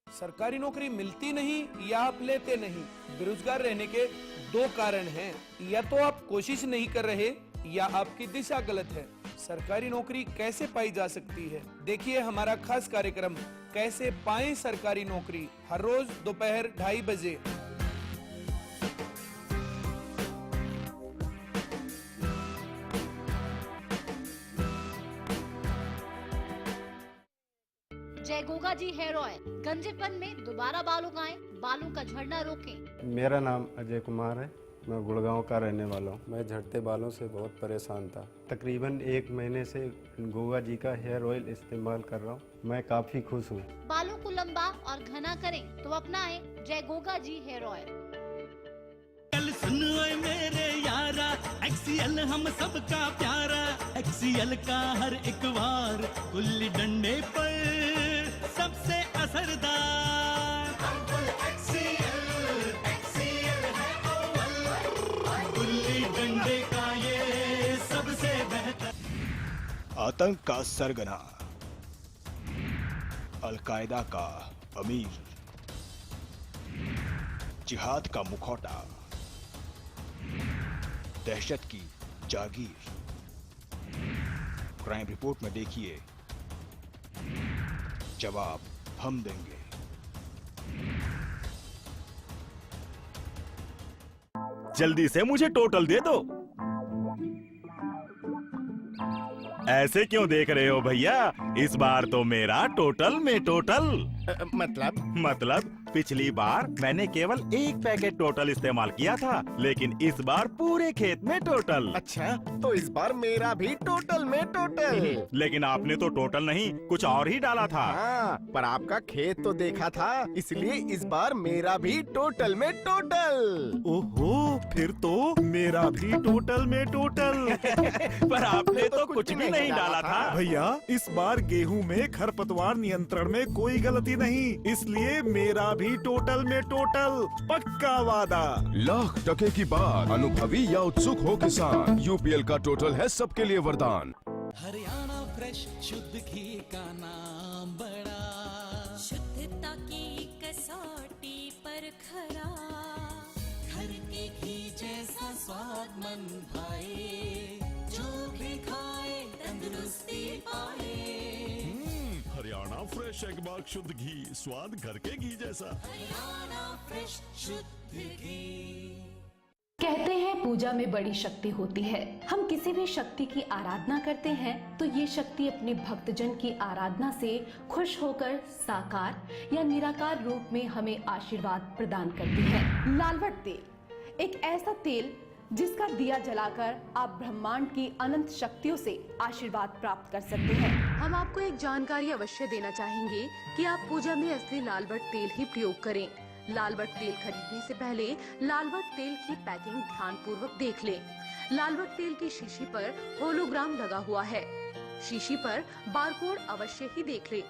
सरकारी नौकरी मिलती नहीं या आप लेते नहीं। बेरोजगार रहने के 2 कारण हैं, या तो आप कोशिश नहीं कर रहे या आपकी दिशा गलत है। सरकारी नौकरी कैसे पाई जा सकती है, देखिए हमारा खास कार्यक्रम कैसे पाएं सरकारी नौकरी, हर रोज दोपहर 2:30 बजे। जय गोगा जी हेयर ऑयल, गंजेपन में दोबारा बाल उगाएं, बालों का झड़ना रोकें। मेरा नाम अजय कुमार है, मैं गुड़गांव का रहने वाला हूँ। मैं झड़ते बालों से बहुत परेशान था। तकरीबन 1 महीने से गोगा जी का हेयर ऑयल इस्तेमाल कर रहा हूँ, मैं काफी खुश हूँ। बालों को लंबा और घना करें तो अपनाएं जय गोगा जी हेयर ऑयल। कल सुन ओए मेरे यारा, एक्सीएल हम सबका प्यारा, एक्सीएल का हर एक वार गुल्ली डंडे पर सबसे असरदार। एक्सीएल है अव्वल, गुल्ली डंडे का ये सबसे बेहतर। आतंक का सरगना, अलकायदा का अमीर, जिहाद का मुखौटा, दहशत की जागीर। क्राइम रिपोर्ट में देखिए, जवाब हम देंगे। जल्दी से मुझे टोटल दे दो। ऐसे क्यों देख रहे हो भैया, इस बार तो मेरा टोटल में टोटल। मतलब पिछली बार मैंने केवल 1 पैकेट टोटल इस्तेमाल किया था, लेकिन इस बार पूरे खेत में टोटल। अच्छा, तो इस बार मेरा भी टोटल में टोटल। लेकिन आपने तो टोटल नहीं कुछ और ही डाला था। हाँ, पर आपका खेत तो देखा था, इसलिए इस बार मेरा भी टोटल में टोटल। ओहो, फिर तो मेरा भी टोटल में टोटल। पर आपने तो कुछ भी नहीं डाला था भैया। इस बार गेहूं में खरपतवार नियंत्रण में कोई गलती नहीं, इसलिए मेरा भी टोटल में टोटल, पक्का वादा। लाख टके की बात, अनुभवी या उत्सुक हो किसान, यूपीएल का टोटल है सबके लिए वरदान। हरियाणा फ्रेश शुद्ध घी का नाम बड़ा, शुद्धता की कसौटी पर खरा, घर के घी जैसा स्वाद मन भाए, जो भी खाए तंदुरुस्ती पाए। हरियाणा फ्रेश एगबाग शुद्ध घी, स्वाद घर के घी जैसा। हरियाणा फ्रेश शुद्ध घी। कहते हैं पूजा में बड़ी शक्ति होती है। हम किसी भी शक्ति की आराधना करते हैं तो ये शक्ति अपने भक्तजन की आराधना से खुश होकर साकार या निराकार रूप में हमें आशीर्वाद प्रदान करती है। लालवट तेल एक ऐसा तेल जिसका दिया जलाकर आप ब्रह्मांड की अनंत शक्तियों से आशीर्वाद प्राप्त कर सकते हैं। हम आपको एक जानकारी अवश्य देना चाहेंगे कि आप पूजा में असली लालवट तेल ही प्रयोग करें। लालवट तेल खरीदने से पहले लालवट तेल की पैकिंग ध्यान पूर्वक देख लें। लालवट तेल की शीशी पर होलोग्राम लगा हुआ है। शीशी पर बारकोड अवश्य ही देख लें।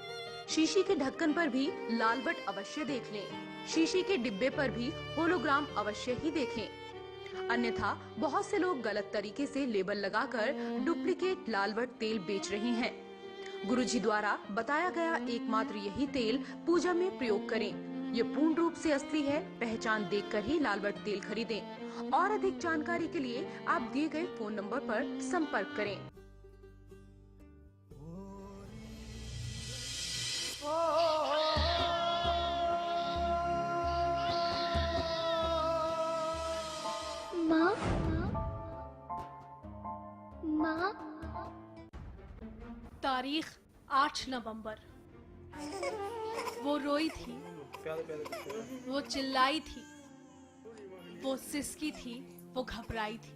शीशी के ढक्कन पर भी लालवट अवश्य देख लें। शीशी के डिब्बे पर भी होलोग्राम अवश्य ही देखें। अन्यथा बहुत से लोग गलत तरीके से लेबल लगाकर डुप्लीकेट लालवट तेल बेच रहे हैं। गुरुजी द्वारा बताया गया एकमात्र यही तेल पूजा में प्रयोग करें। ये पूर्ण रूप से असली है, पहचान देखकर ही लालवट तेल खरीदें। और अधिक जानकारी के लिए आप दिए गए फोन नंबर पर संपर्क करें। माँ, माँ। तारीख 8 नवंबर। वो रोई थी, वो चिल्लाई थी, वो सिसकी थी, वो घबराई थी।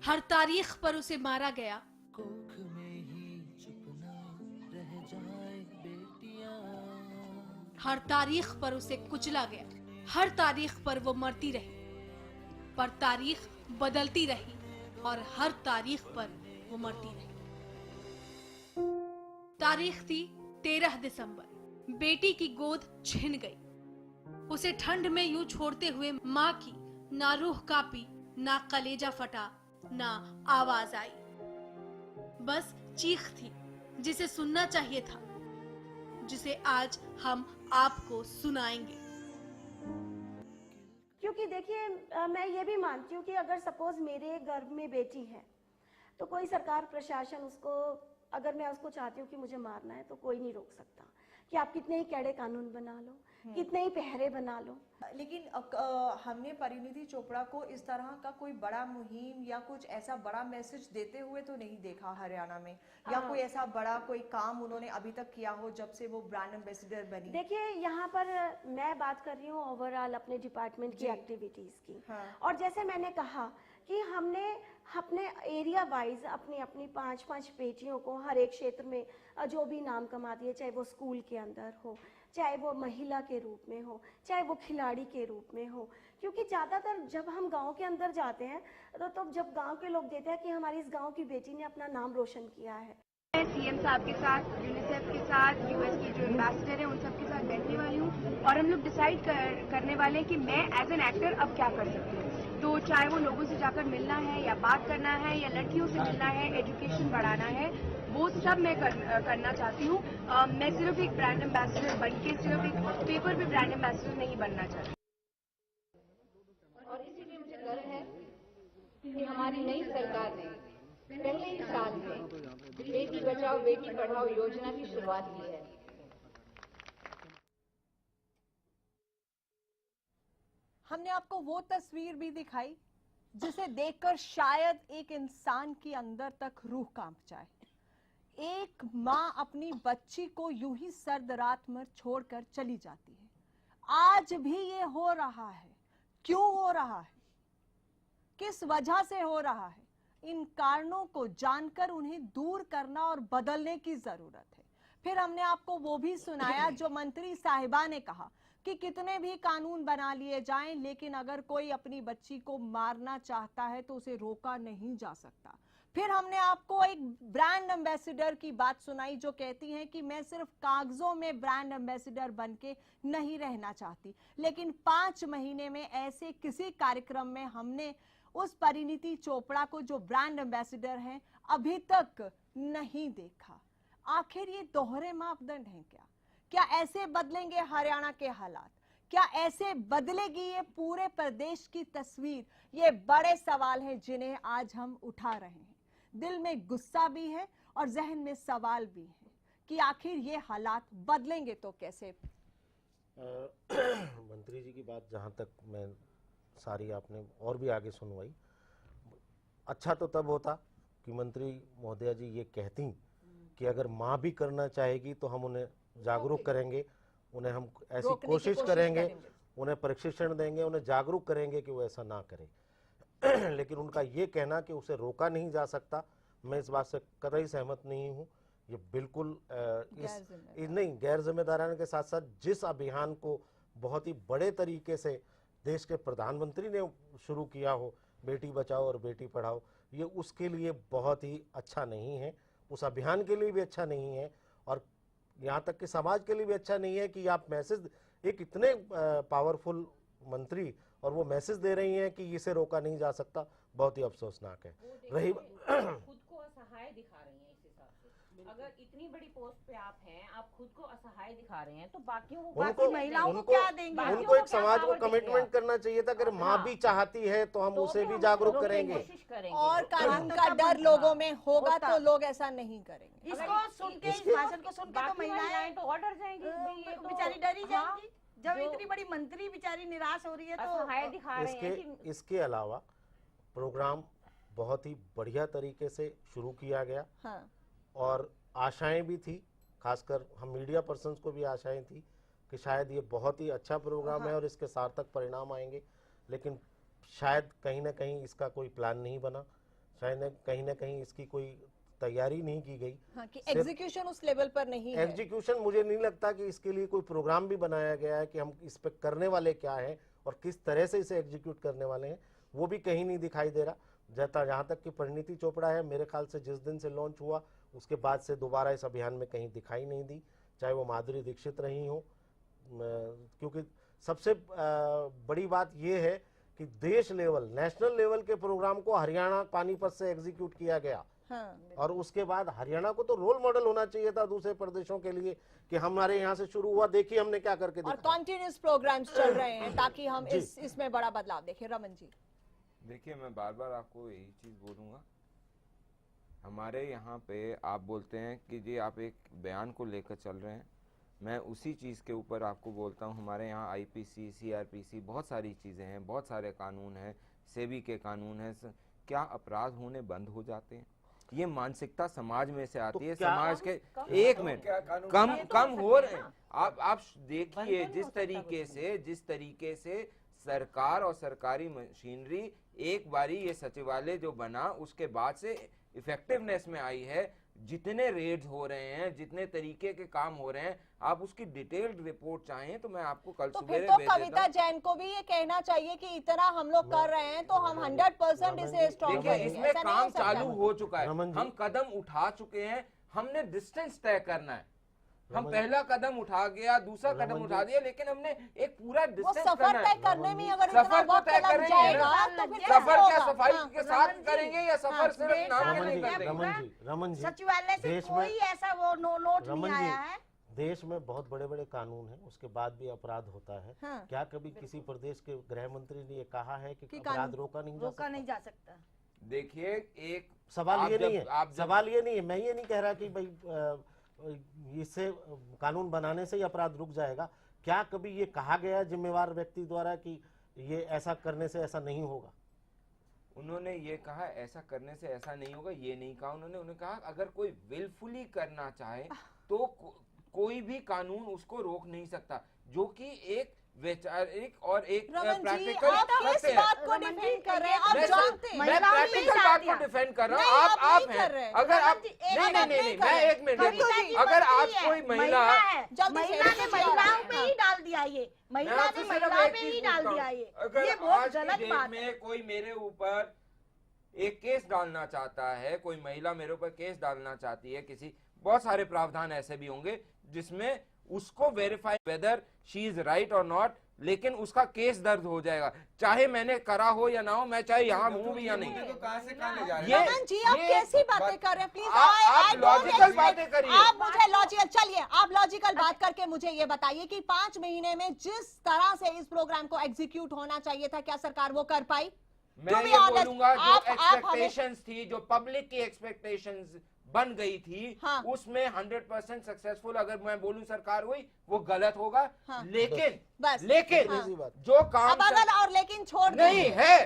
हर तारीख पर उसे मारा गया। हर तारीख पर उसे कुचला गया। हर तारीख पर वो मरती रही, पर तारीख बदलती रही और हर तारीख पर वो मरती रही। तारीख थी 13 दिसंबर। बेटी की गोद छिन गई। उसे ठंड में यूं छोड़ते हुए माँ की ना रूह कांपी, ना कलेजा फटा, ना आवाज आई। बस चीख थी जिसे सुनना चाहिए था, जिसे आज हम आपको सुनाएंगे। क्योंकि देखिए मैं ये भी मानती हूँ कि अगर सपोज मेरे गर्भ में बेटी है तो कोई सरकार प्रशासन उसको, अगर मैं उसको चाहती हूँ कि मुझे मारना है तो कोई नहीं रोक सकता, कि आप कितने ही कड़े कानून बना लो, कितने ही पहरे बना लो। लेकिन हमने परिणीति चोपड़ा को इस तरह का कोई बड़ा मुहिम या कुछ ऐसा बड़ा मैसेज देते हुए तो नहीं देखा हरियाणा में, या कोई ऐसा बड़ा कोई काम उन्होंने अभी तक किया हो जब से वो ब्रांड एम्बेसडर बनी। देखिए यहाँ पर मैं बात कर रही हूँ ओवरऑल अपने डिपार्टमेंट की एक्टिविटीज की। और जैसे मैंने कहा कि हमने अपने एरिया वाइज अपनी अपनी 5-5 बेटियों को हर एक क्षेत्र में जो भी नाम कमाती है, चाहे वो स्कूल के अंदर हो, चाहे वो महिला के रूप में हो, चाहे वो खिलाड़ी के रूप में हो। क्योंकि ज़्यादातर जब हम गांव के अंदर जाते हैं तो जब गांव के लोग देते हैं कि हमारी इस गांव की बेटी ने अपना नाम रोशन किया है। मैं सीएम साहब के साथ, यूनिसेफ के साथ, यूएस के जो एम्बेसडर हैं उन सब के साथ बैठने वाली हूँ और हम लोग डिसाइड करने वाले हैं कि मैं एज एन एक्टर अब क्या कर सकती हूँ। तो चाहे वो लोगों से जाकर मिलना है या बात करना है या लड़कियों से मिलना है, एजुकेशन बढ़ाना है, वो सब मैं करना चाहती हूँ। मैं सिर्फ एक ब्रांड एम्बेसडर बनके सिर्फ एक पेपर पे ब्रांड एम्बेसडर नहीं बनना चाहती। और इसीलिए मुझे गर्व है कि हमारी नई सरकार ने पहले ही साल में बेटी बचाओ बेटी पढ़ाओ योजना की शुरुआत की है। हमने आपको वो तस्वीर भी दिखाई जिसे देखकर शायद एक इंसान के अंदर तक रूह कांप जाए। एक माँ अपनी बच्ची को यूं ही सर्द रात में छोड़कर चली जाती है। आज भी ये हो रहा है। क्यों हो रहा है, किस वजह से हो रहा है, इन कारणों को जानकर उन्हें दूर करना और बदलने की जरूरत है। फिर हमने आपको वो भी सुनाया जो मंत्री साहिबा ने कहा कि कितने भी कानून बना लिए जाएं, लेकिन अगर कोई अपनी बच्ची को मारना चाहता है तो उसे रोका नहीं जा सकता। फिर हमने आपको एक ब्रांड एम्बेसडर की बात सुनाई जो कहती हैं कि मैं सिर्फ कागजों में ब्रांड एम्बेसडर बनके नहीं रहना चाहती, लेकिन 5 महीने में ऐसे किसी कार्यक्रम में हमने उस परिणीति चोपड़ा को जो ब्रांड एम्बेसडर हैं अभी तक नहीं देखा। आखिर ये दोहरे मापदंड हैं क्या? क्या ऐसे बदलेंगे हरियाणा के हालात? क्या ऐसे बदलेगी ये पूरे प्रदेश की तस्वीर? ये बड़े सवाल हैं जिन्हें आज हम उठा रहे हैं। दिल में गुस्सा भी है और जहन में सवाल भी है कि आखिर ये हालात बदलेंगे तो कैसे? मंत्री जी की बात जहाँ तक मैं सारी आपने और भी आगे सुनवाई, अच्छा तो तब होता कि मंत्री महोदया जी ये कहती कि अगर माँ भी करना चाहेगी तो हम उन्हें जागरूक करेंगे, उन्हें हम ऐसी कोशिश करेंगे, उन्हें प्रशिक्षण देंगे, उन्हें जागरूक करेंगे कि वो ऐसा ना करे। लेकिन उनका ये कहना कि उसे रोका नहीं जा सकता, मैं इस बात से कतई सहमत नहीं हूँ। ये बिल्कुल नहीं, गैर जिम्मेदाराना के साथ साथ जिस अभियान को बहुत ही बड़े तरीके से देश के प्रधानमंत्री ने शुरू किया हो, बेटी बचाओ और बेटी पढ़ाओ, ये उसके लिए बहुत ही अच्छा नहीं है, उस अभियान के लिए भी अच्छा नहीं है और यहाँ तक कि समाज के लिए भी अच्छा नहीं है कि आप मैसेज, एक इतने पावरफुल मंत्री और वो मैसेज दे रही हैं कि इसे रोका नहीं जा सकता, बहुत ही अफसोसनाक है। रही खुद को असहाय दिखा रही हैं इस हिसाब से। अगर इतनी बड़ी पोस्ट पे आप हैं, आप खुद को असहाय दिखा रहे हैं तो बाकी महिलाओं को क्या देंगे? उनको एक समाज को कमिटमेंट करना चाहिए था, अगर माँ भी चाहती है तो हम उसे भी जागरूक करेंगे और कानून का डर लोगों में होगा तो लोग ऐसा नहीं करेंगे। इसको सुन के, इस भाषण को सुन के तो महिलाएं तो और डर जाएंगी, बेचारी डरी जाएंगी। जब इतनी बड़ी मंत्री बेचारी निराश हो रही है तो असहाय दिखा रहे हैं कि इसके अलावा प्रोग्राम बहुत ही बढ़िया तरीके से शुरू किया गया। हाँ। और आशाएं भी थी, खासकर हम मीडिया पर्सन्स को भी आशाएं थी कि शायद ये बहुत ही अच्छा प्रोग्राम है और इसके सार्थक परिणाम आएंगे, लेकिन शायद कहीं ना कहीं इसका कोई प्लान नहीं बना, शायद कहीं ना कहीं इसकी कोई तैयारी नहीं की गई। हाँ, कि एग्जीक्यूशन उस लेवल पर नहीं है। एग्जीक्यूशन मुझे नहीं लगता कि इसके लिए कोई प्रोग्राम भी बनाया गया है कि हम इस पे करने वाले क्या हैं और किस तरह से इसे एग्जीक्यूट करने वाले हैं, वो भी कहीं नहीं दिखाई दे रहा। जहाँ तक कि परिणीति चोपड़ा है, मेरे ख्याल से जिस दिन से लॉन्च हुआ उसके बाद से दोबारा इस अभियान में कहीं दिखाई नहीं दी, चाहे वो माधुरी दीक्षित रही हो, क्योंकि सबसे बड़ी बात ये है कि देश लेवल, नेशनल लेवल के प्रोग्राम को हरियाणा पानीपत से एग्जीक्यूट किया गया। हाँ। और उसके बाद हरियाणा को तो रोल मॉडल होना चाहिए था दूसरे प्रदेशों के लिए कि हमारे यहाँ से शुरू हुआ, देखिए हमने क्या करके और कंटिन्यूअस प्रोग्राम्स चल रहे हैं ताकि हम इसमें बड़ा बदलाव देखें। रमन जी देखिए, मैं बार बार आपको यही चीज बोलूंगा, हमारे यहाँ पे आप बोलते हैं कि जी आप एक बयान को लेकर चल रहे हैं, मैं उसी चीज़ के ऊपर आपको बोलता हूँ। हमारे यहाँ आईपीसी, सीआरपीसी, बहुत सारी चीज़ें हैं, बहुत सारे कानून हैं, सेबी के कानून हैं, क्या अपराध होने बंद हो जाते हैं? ये मानसिकता समाज में से आती है, समाज के एक मिनट कम हो रहे हैं। आप देखिए जिस तरीके से सरकार और सरकारी मशीनरी एक बारी ये सचिवालय जो बना उसके बाद से इफेक्टिवनेस में आई है, जितने रेड्स हो रहे हैं, जितने तरीके के काम हो रहे हैं, आप उसकी डिटेल्ड रिपोर्ट चाहें तो मैं आपको कल सुबह तो कविता जैन को भी ये कहना चाहिए कि इतना हम लोग कर रहे हैं तो हम 100% इसे स्ट्रॉन्ग करेंगे। इसमें काम चालू हो चुका है, हम कदम उठा चुके हैं, हमने डिस्टेंस तय करना है। हम पहला कदम उठा गया, दूसरा कदम उठा दिया, लेकिन हमने एक पूरा डिस्टेंस सफर तय करने में अगर सफर तो तय करेंगे, सफर क्या सफाई के साथ करेंगे या सफर सिर्फ नाम के लिए करेंगे? रमन जी, सचिवालय से कोई ऐसा वो नोट नहीं आया है। देश में बहुत बड़े बड़े कानून हैं, उसके बाद भी अपराध होता है। क्या कभी किसी प्रदेश के गृह मंत्री ने ये कहा है कि अपराध रोका नहीं जा सकता? देखिए, एक सवाल ये नहीं है, सवाल ये नहीं है, मैं ये नहीं कह रहा कि भाई इससे कानून बनाने से ही अपराध रुक जाएगा। क्या कभी ये कहा गया जिम्मेवार व्यक्ति द्वारा कि ये ऐसा करने से ऐसा नहीं होगा? उन्होंने ये कहा ऐसा करने से ऐसा नहीं होगा, ये नहीं कहा उन्होंने कहा अगर कोई विलफुली करना चाहे तो कोई भी कानून उसको रोक नहीं सकता, जो कि एक वैचारिक और एक रमन जी, प्रैक्टिकल आप किस सत्य है। बात को डिफेंड कर रहे हैं? आप जानते हैं मैं प्रैक्टिकल बात को डिफेंड कर रहा हूँ। आप हैं, अगर आप नहीं, मैं एक मिनट, अगर आज कोई महिला महिला ने महिलाओं पे ही डाल दिया, ये महिला ने महिलाओं पे ही डाल दिया, ये बहुत गलत बात है। कोई मेरे ऊपर एक केस डालना चाहता है, कोई महिला मेरे ऊपर केस डालना चाहती है, किसी बहुत सारे प्रावधान ऐसे भी होंगे जिसमें उसको verify whether she is right और नॉट, लेकिन उसका केस दर्ज हो जाएगा, चाहे मैंने करा हो या ना हो, मैं चाहे यहाँ हूँ भी या नहीं। रमन जी, आप कैसी बातें कर रहे हैं? प्लीज आप लॉजिकल बातें करिए। आप मुझे लॉजिकल, चलिए आप लॉजिकल बात करके मुझे ये बताइए कि 5 महीने में जिस तरह से इस प्रोग्राम को एग्जीक्यूट होना चाहिए था, क्या सरकार वो कर पाई? मैं ये बोलूंगा जो एक्सपेक्टेशंस थी, जो पब्लिक की एक्सपेक्टेशंस बन गई थी, हाँ। उसमें 100% सक्सेसफुल अगर मैं बोलूं सरकार हुई, वो गलत होगा। हाँ। लेकिन बस, लेकिन हाँ। जो काम अब अगर और लेकिन छोड़ नहीं है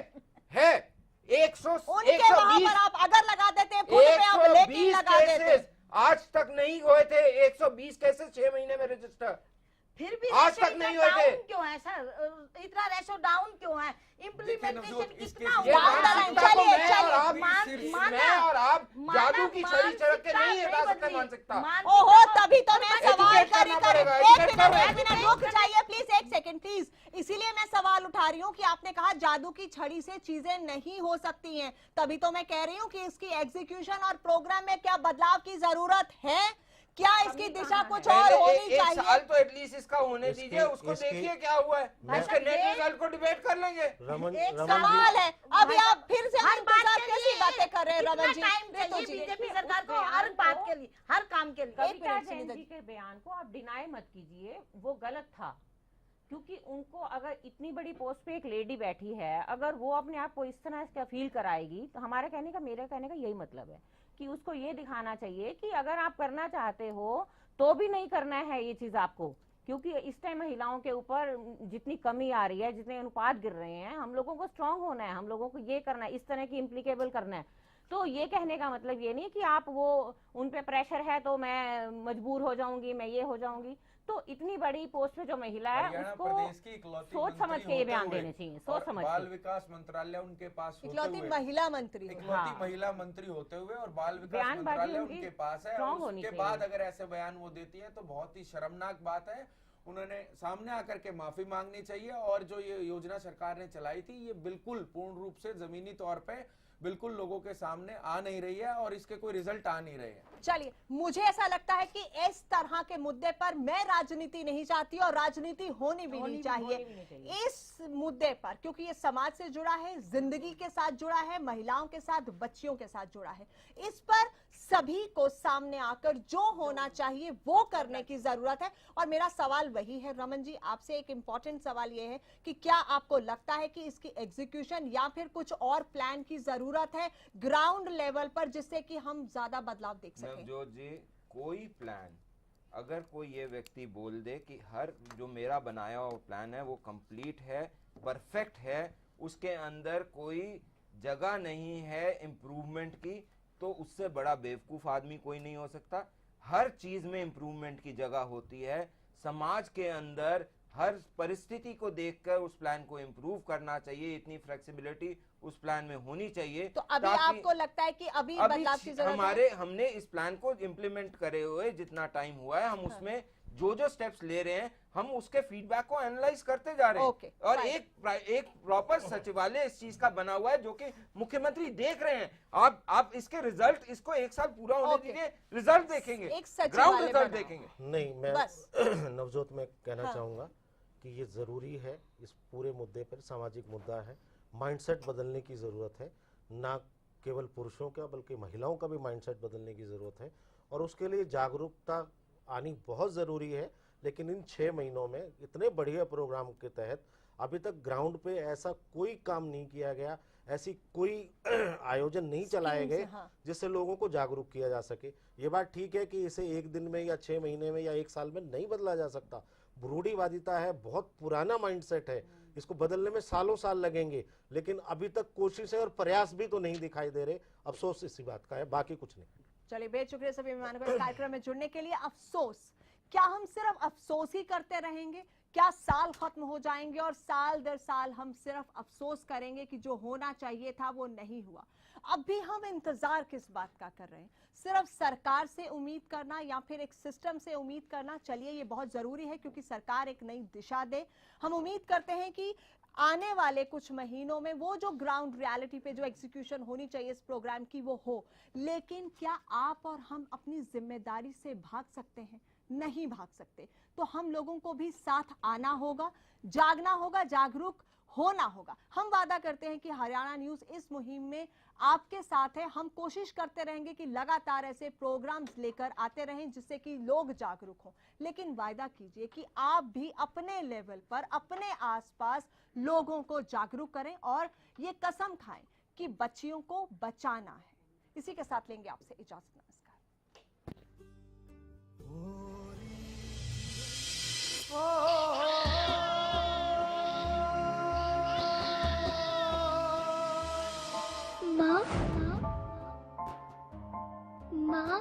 120 उनके वहां पर आप अगर लगा देते, पुल पे आप लेकिन लगा देते। आज तक नहीं हुए थे 120 केसेस 6 महीने में रजिस्टर, फिर भी आज तक नहीं हुए थे। क्यों है सर, इतना रेशो डाउन क्यों है? इम्प्लीमेंटेशन कितना मैं और आप जादू की छड़ी चढ़ के नहीं हटा सकते मानसिकता। ओहो, तभी तो मैं सवाल कर एक मिनट रुक जाइए प्लीज, 1 सेकंड प्लीज। इसीलिए मैं सवाल उठा रही हूँ कि आपने कहा जादू की छड़ी से चीजें नहीं हो सकती हैं, तभी तो मैं कह रही हूँ कि इसकी एग्जीक्यूशन और प्रोग्राम में क्या बदलाव की जरूरत है, क्या इसकी दिशा कुछ और होनी चाहिए? एक साल तो एटलीस्ट इसका होने दीजिए, उसको देखिए क्या हुआ है, उसके नेट रिजल्ट को डिबेट कर लेंगे। एक सवाल है, अभी आप फिर से इंतजार कैसी बातें कर रहे हैं रमन जी? बीजेपी सरकार को हर बात के लिए, हर काम के लिए। कविता जैन जी के बयान को आप डिनाई मत कीजिए, वो गलत था, क्योंकि उनको अगर इतनी बड़ी पोस्ट पे एक लेडी बैठी है, अगर वो अपने आप को इस तरह से फील कराएगी, तो मेरे कहने का यही मतलब है कि उसको ये दिखाना चाहिए कि अगर आप करना चाहते हो तो भी नहीं करना है ये चीज आपको, क्योंकि इस टाइम महिलाओं के ऊपर जितनी कमी आ रही है, जितने अनुपात गिर रहे हैं, हम लोगों को स्ट्रांग होना है, हम लोगों को ये करना है, इस तरह की इम्प्लीकेबल करना है। तो ये कहने का मतलब ये नहीं कि आप वो उन पे प्रेशर है तो मैं मजबूर हो जाऊंगी, मैं ये हो जाऊंगी। तो इतनी बड़ी पोस्ट पे जो महिला है उसको सोच समझ के ये बयान देने चाहिए, सोच समझ बाल विकास मंत्रालय उनके पास इकलौती महिला मंत्री, इकलौती महिला मंत्री होते हुए, और बाल विकास मंत्रालय उनके पास है, और उसके बाद अगर ऐसे बयान वो देती है तो बहुत ही शर्मनाक बात है। उन्होंने सामने आकर के माफी मांगनी चाहिए, और जो ये योजना सरकार ने चलाई थी, ये बिल्कुल पूर्ण रूप से जमीनी तौर पे बिल्कुल लोगों के सामने आ नहीं रही है, और इसके कोई रिजल्ट आ नहीं रहे हैं। चलिए, मुझे ऐसा लगता है कि इस तरह के मुद्दे पर मैं राजनीति नहीं चाहती, और राजनीति होनी भी नहीं चाहिए इस मुद्दे पर, क्योंकि ये समाज से जुड़ा है, जिंदगी के साथ जुड़ा है, महिलाओं के साथ, बच्चियों के साथ जुड़ा है। इस पर सभी को सामने आकर जो होना चाहिए वो करने की जरूरत है। और मेरा सवाल वही है रमन जी, आपसे एक इंपॉर्टेंट सवाल ये है कि क्या आपको लगता है कि इसकी एग्जीक्यूशन या फिर कुछ और प्लान की जरूरत है ग्राउंड लेवल पर, जिससे कि हम ज्यादा बदलाव देख सकें? जो जी कोई प्लान, अगर कोई ये व्यक्ति बोल दे कि हर जो मेरा बनाया हुआ प्लान है वो कंप्लीट है, परफेक्ट है, उसके अंदर कोई जगह नहीं है इम्प्रूवमेंट की, तो उससे बड़ा बेवकूफ आदमी कोई नहीं हो सकता। हर चीज में इम्प्रूवमेंट की जगह होती है। समाज के अंदर हर परिस्थिति को देखकर उस प्लान को इम्प्रूव करना चाहिए, इतनी फ्लेक्सिबिलिटी उस प्लान में होनी चाहिए। तो अभी आपको लगता है कि अभी बदलाव की जरूरत है? हमने इस प्लान को इम्प्लीमेंट करे हुए जितना टाइम हुआ है, हम उसमें जो स्टेप्स ले रहे हैं, हम उसके फीडबैक को एनालाइज करते जा रहे हैं। और एक प्रॉपर सचिवालय इस चीज का बना हुआ है जो कि मुख्यमंत्री देख रहे हैं। आप इसके रिजल्ट, इसको 1 साल पूरा होने दीजिए, रिजल्ट देखेंगे, ग्राउंड रिजल्ट देखेंगे। नहीं, मैं नवजोत में कहना चाहूंगा कि ये जरूरी है, इस पूरे मुद्दे पर सामाजिक मुद्दा है, माइंडसेट बदलने की जरूरत है, ना केवल पुरुषों का बल्कि महिलाओं का भी माइंडसेट बदलने की जरूरत है, और उसके लिए जागरूकता आनी बहुत ज़रूरी है। लेकिन इन 6 महीनों में इतने बढ़िया प्रोग्राम के तहत अभी तक ग्राउंड पे ऐसा कोई काम नहीं किया गया, ऐसी कोई आयोजन नहीं चलाए गए जिससे लोगों को जागरूक किया जा सके। ये बात ठीक है कि इसे 1 दिन में या 6 महीने में या 1 साल में नहीं बदला जा सकता, रूढ़िवादिता है, बहुत पुराना माइंडसेट है, इसको बदलने में सालों साल लगेंगे, लेकिन अभी तक कोशिशें और प्रयास भी तो नहीं दिखाई दे रहे। अफसोस इसी बात का है, बाकी कुछ नहीं। चलिए, बेहद शुक्रिया सभी मेहमानों को इस कार्यक्रम में जुड़ने के लिए। अफसोस क्या हम सिर्फ अफसोस ही करते रहेंगे? क्या साल खत्म हो जाएंगे और साल दर साल हम सिर्फ अफसोस करेंगे कि जो होना चाहिए था वो नहीं हुआ? अब भी हम इंतजार किस बात का कर रहे हैं? सिर्फ सरकार से उम्मीद करना या फिर एक सिस्टम से उम्मीद करना? चलिए, ये बहुत जरूरी है क्योंकि सरकार एक नई दिशा दे। हम उम्मीद करते हैं कि आने वाले कुछ महीनों में वो जो ग्राउंड रियलिटी पे जो एग्जीक्यूशन होनी चाहिए इस प्रोग्राम की वो हो। लेकिन क्या आप और हम अपनी जिम्मेदारी से भाग सकते हैं? नहीं भाग सकते। तो हम लोगों को भी साथ आना होगा, जागना होगा, जागरूक होना होगा। हम वादा करते हैं कि हरियाणा न्यूज इस मुहिम में आपके साथ है। हम कोशिश करते रहेंगे कि लगातार ऐसे प्रोग्राम्स लेकर आते रहें जिससे कि लोग जागरूक हों। लेकिन वादा कीजिए कि आप भी अपने लेवल पर अपने आसपास लोगों को जागरूक करें और ये कसम खाएं कि बच्चियों को बचाना है। इसी के साथ लेंगे आपसे इजाजत। नमस्कार। माँ, माँ,